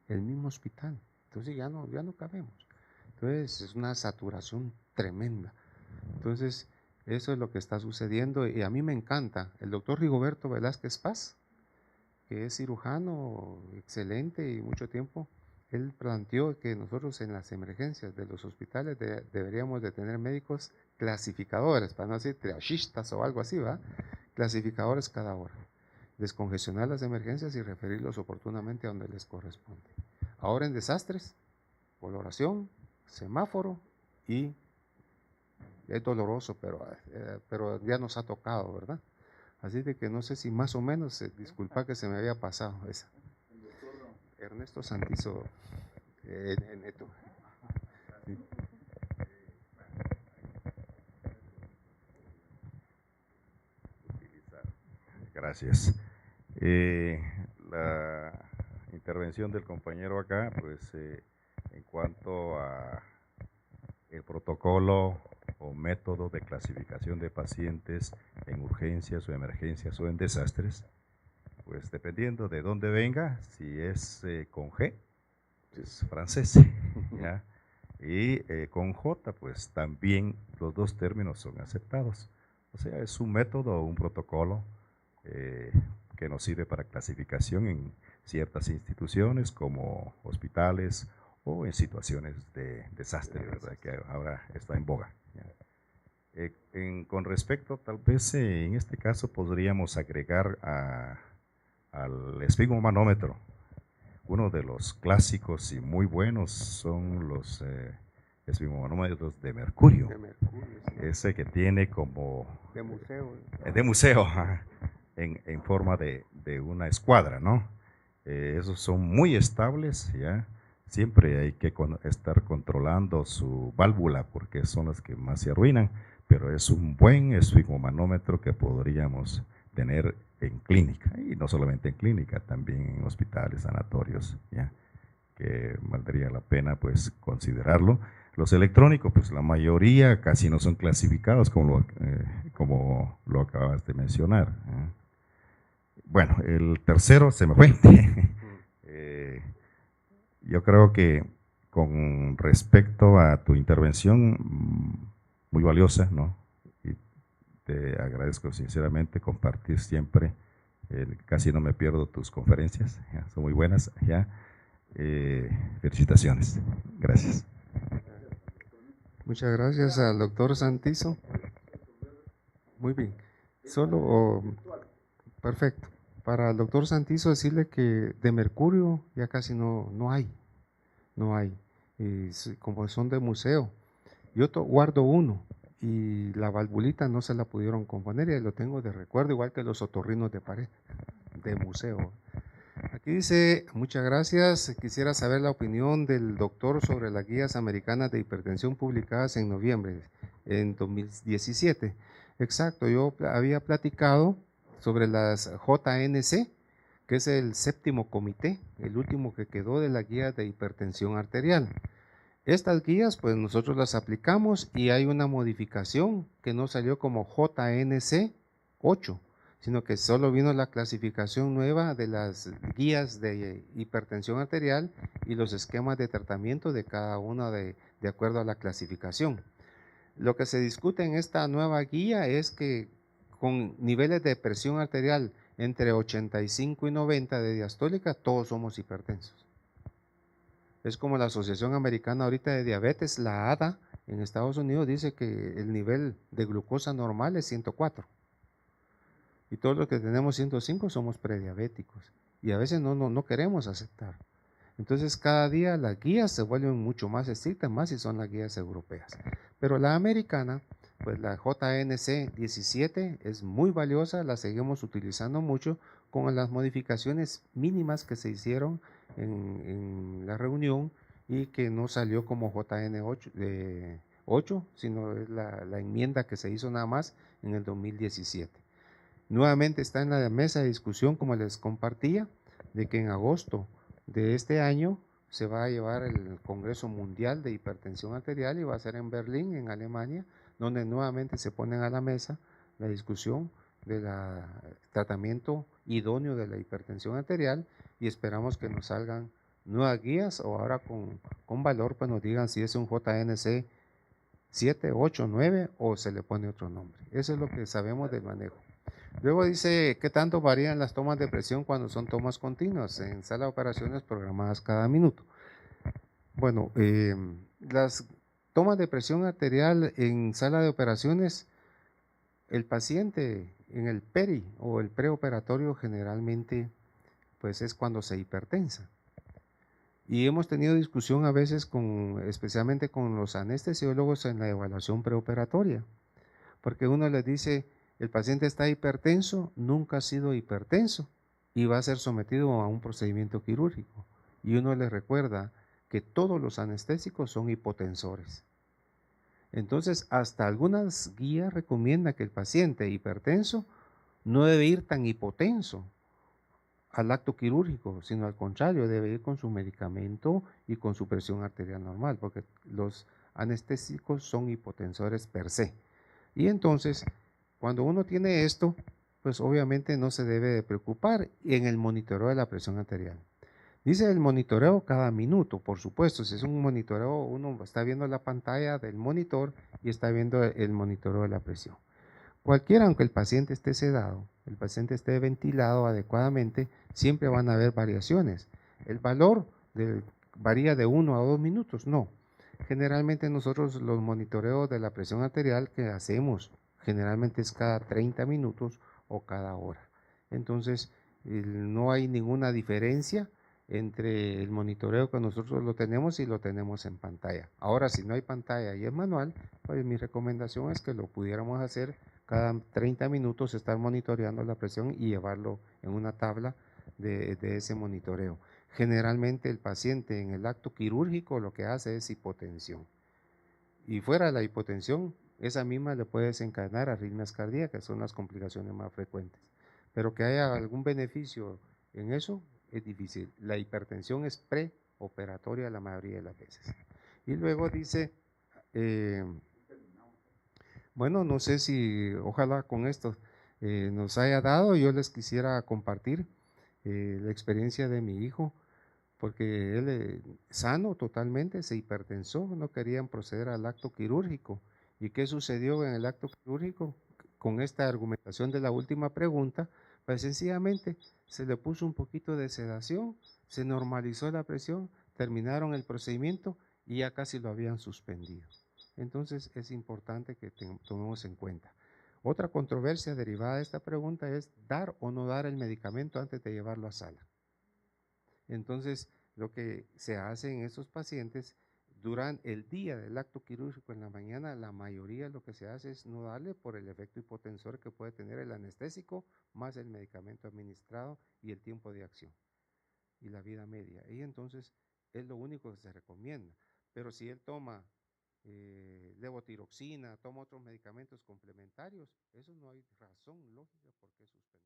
el mismo hospital. Entonces ya no cabemos. Entonces es una saturación tremenda. Entonces eso es lo que está sucediendo y a mí me encanta. El doctor Rigoberto Velázquez Paz, que es cirujano excelente y mucho tiempo, él planteó que nosotros en las emergencias de los hospitales deberíamos de tener médicos clasificadores, para no decir triagistas o algo así, ¿va? Clasificadores cada hora. Descongestionar las emergencias y referirlos oportunamente a donde les corresponde. Ahora en desastres, coloración, semáforo y es doloroso, pero ya nos ha tocado, ¿verdad? Así de que no sé si más o menos, disculpa que se me había pasado esa. Ernesto Santizo, Neto. Sí. Gracias. La intervención del compañero acá, pues en cuanto a el protocolo o método de clasificación de pacientes en urgencias o emergencias o en desastres, pues dependiendo de dónde venga, si es con G, es francés, ¿ya? Y con J, pues también los dos términos son aceptados. O sea, es un método o un protocolo que nos sirve para clasificación en ciertas instituciones como hospitales o en situaciones de desastre, ¿verdad? Que ahora está en boga. Con respecto, tal vez en este caso podríamos agregar al esfigmomanómetro. Uno de los clásicos y muy buenos son los esfigmomanómetros de mercurio. De mercurio, sí. Ese que tiene como... De museo. De museo, en forma de una escuadra, ¿no? Esos son muy estables, ¿ya? Siempre hay que estar controlando su válvula porque son las que más se arruinan, pero es un buen esfigmomanómetro que podríamos tener en clínica, y no solamente en clínica, también en hospitales, sanatorios, ¿ya? Que valdría la pena pues considerarlo. Los electrónicos, pues la mayoría casi no son clasificados como lo acabas de mencionar, ¿eh? Bueno, el tercero se me fue. Yo creo que con respecto a tu intervención, muy valiosa, ¿no? Y te agradezco sinceramente compartir siempre, casi no me pierdo tus conferencias, ¿ya? Son muy buenas, ¿ya? Felicitaciones, gracias. Muchas gracias al doctor Santizo. Muy bien. Perfecto. Para el doctor Santizo decirle que de mercurio ya casi no hay. Y como son de museo. Yo guardo uno y la valvulita no se la pudieron componer y lo tengo de recuerdo, igual que los otorrinos de pared, de museo. Aquí dice, muchas gracias, quisiera saber la opinión del doctor sobre las guías americanas de hipertensión publicadas en noviembre, en 2017. Exacto, yo había platicado sobre las JNC, que es el séptimo comité, el último que quedó de la guía de hipertensión arterial. Estas guías, pues nosotros las aplicamos y hay una modificación que no salió como JNC 8, sino que solo vino la clasificación nueva de las guías de hipertensión arterial y los esquemas de tratamiento de cada una de acuerdo a la clasificación. Lo que se discute en esta nueva guía es que con niveles de presión arterial entre 85 y 90 de diastólica, todos somos hipertensos. Es como la Asociación Americana ahorita de Diabetes, la ADA, en Estados Unidos dice que el nivel de glucosa normal es 104. Y todos los que tenemos 105 somos prediabéticos. Y a veces no queremos aceptar. Entonces cada día las guías se vuelven mucho más estrictas, más si son las guías europeas. Pero la americana, pues la JNC 17 es muy valiosa, la seguimos utilizando mucho con las modificaciones mínimas que se hicieron en la reunión y que no salió como JN8, sino es la enmienda que se hizo nada más en el 2017. Nuevamente está en la mesa de discusión, como les compartía, de que en agosto de este año se va a llevar el Congreso Mundial de Hipertensión Arterial y va a ser en Berlín, en Alemania, donde nuevamente se ponen a la mesa la discusión del tratamiento idóneo de la hipertensión arterial y esperamos que nos salgan nuevas guías o ahora con valor pues nos digan si es un JNC 7, 8, 9 o se le pone otro nombre. Eso es lo que sabemos del manejo. Luego dice, ¿qué tanto varían las tomas de presión cuando son tomas continuas en sala de operaciones programadas cada minuto? Bueno, las tomas de presión arterial en sala de operaciones, el paciente en el peri o el preoperatorio generalmente pues es cuando se hipertensa. Y hemos tenido discusión a veces especialmente con los anestesiólogos en la evaluación preoperatoria, porque uno les dice, el paciente está hipertenso, nunca ha sido hipertenso y va a ser sometido a un procedimiento quirúrgico. Y uno les recuerda que todos los anestésicos son hipotensores. Entonces, hasta algunas guías recomiendan que el paciente hipertenso no debe ir tan hipotenso al acto quirúrgico, sino al contrario, debe ir con su medicamento y con su presión arterial normal, porque los anestésicos son hipotensores per se. Y entonces, cuando uno tiene esto, pues obviamente no se debe de preocupar en el monitoreo de la presión arterial. Dice el monitoreo cada minuto, por supuesto, si es un monitoreo, uno está viendo la pantalla del monitor y está viendo el monitoreo de la presión. Cualquiera, aunque el paciente esté sedado, el paciente esté ventilado adecuadamente, siempre van a haber variaciones. El valor varía de 1 a 2 minutos, no. Generalmente nosotros los monitoreos de la presión arterial que hacemos, generalmente es cada 30 minutos o cada hora. Entonces, no hay ninguna diferencia entre el monitoreo que nosotros lo tenemos y lo tenemos en pantalla. Ahora, si no hay pantalla y es manual, pues mi recomendación es que lo pudiéramos hacer cada 30 minutos, estar monitoreando la presión y llevarlo en una tabla de ese monitoreo. Generalmente el paciente en el acto quirúrgico lo que hace es hipotensión. Y fuera de la hipotensión, esa misma le puede desencadenar arritmias cardíacas, son las complicaciones más frecuentes. Pero que haya algún beneficio en eso es difícil. La hipertensión es preoperatoria la mayoría de las veces. Y luego dice, bueno, no sé si ojalá con esto nos haya dado, yo les quisiera compartir la experiencia de mi hijo, porque él sano totalmente, se hipertensó, no querían proceder al acto quirúrgico. ¿Y qué sucedió en el acto quirúrgico? Con esta argumentación de la última pregunta, pues sencillamente se le puso un poquito de sedación, se normalizó la presión, terminaron el procedimiento y ya casi lo habían suspendido. Entonces es importante que tomemos en cuenta. Otra controversia derivada de esta pregunta es dar o no dar el medicamento antes de llevarlo a sala. Entonces, lo que se hace en estos pacientes durante el día del acto quirúrgico en la mañana, la mayoría lo que se hace es no darle por el efecto hipotensor que puede tener el anestésico más el medicamento administrado y el tiempo de acción y la vida media. Y entonces es lo único que se recomienda. Pero si él toma levotiroxina, toma otros medicamentos complementarios, eso no hay razón lógica por qué suspender.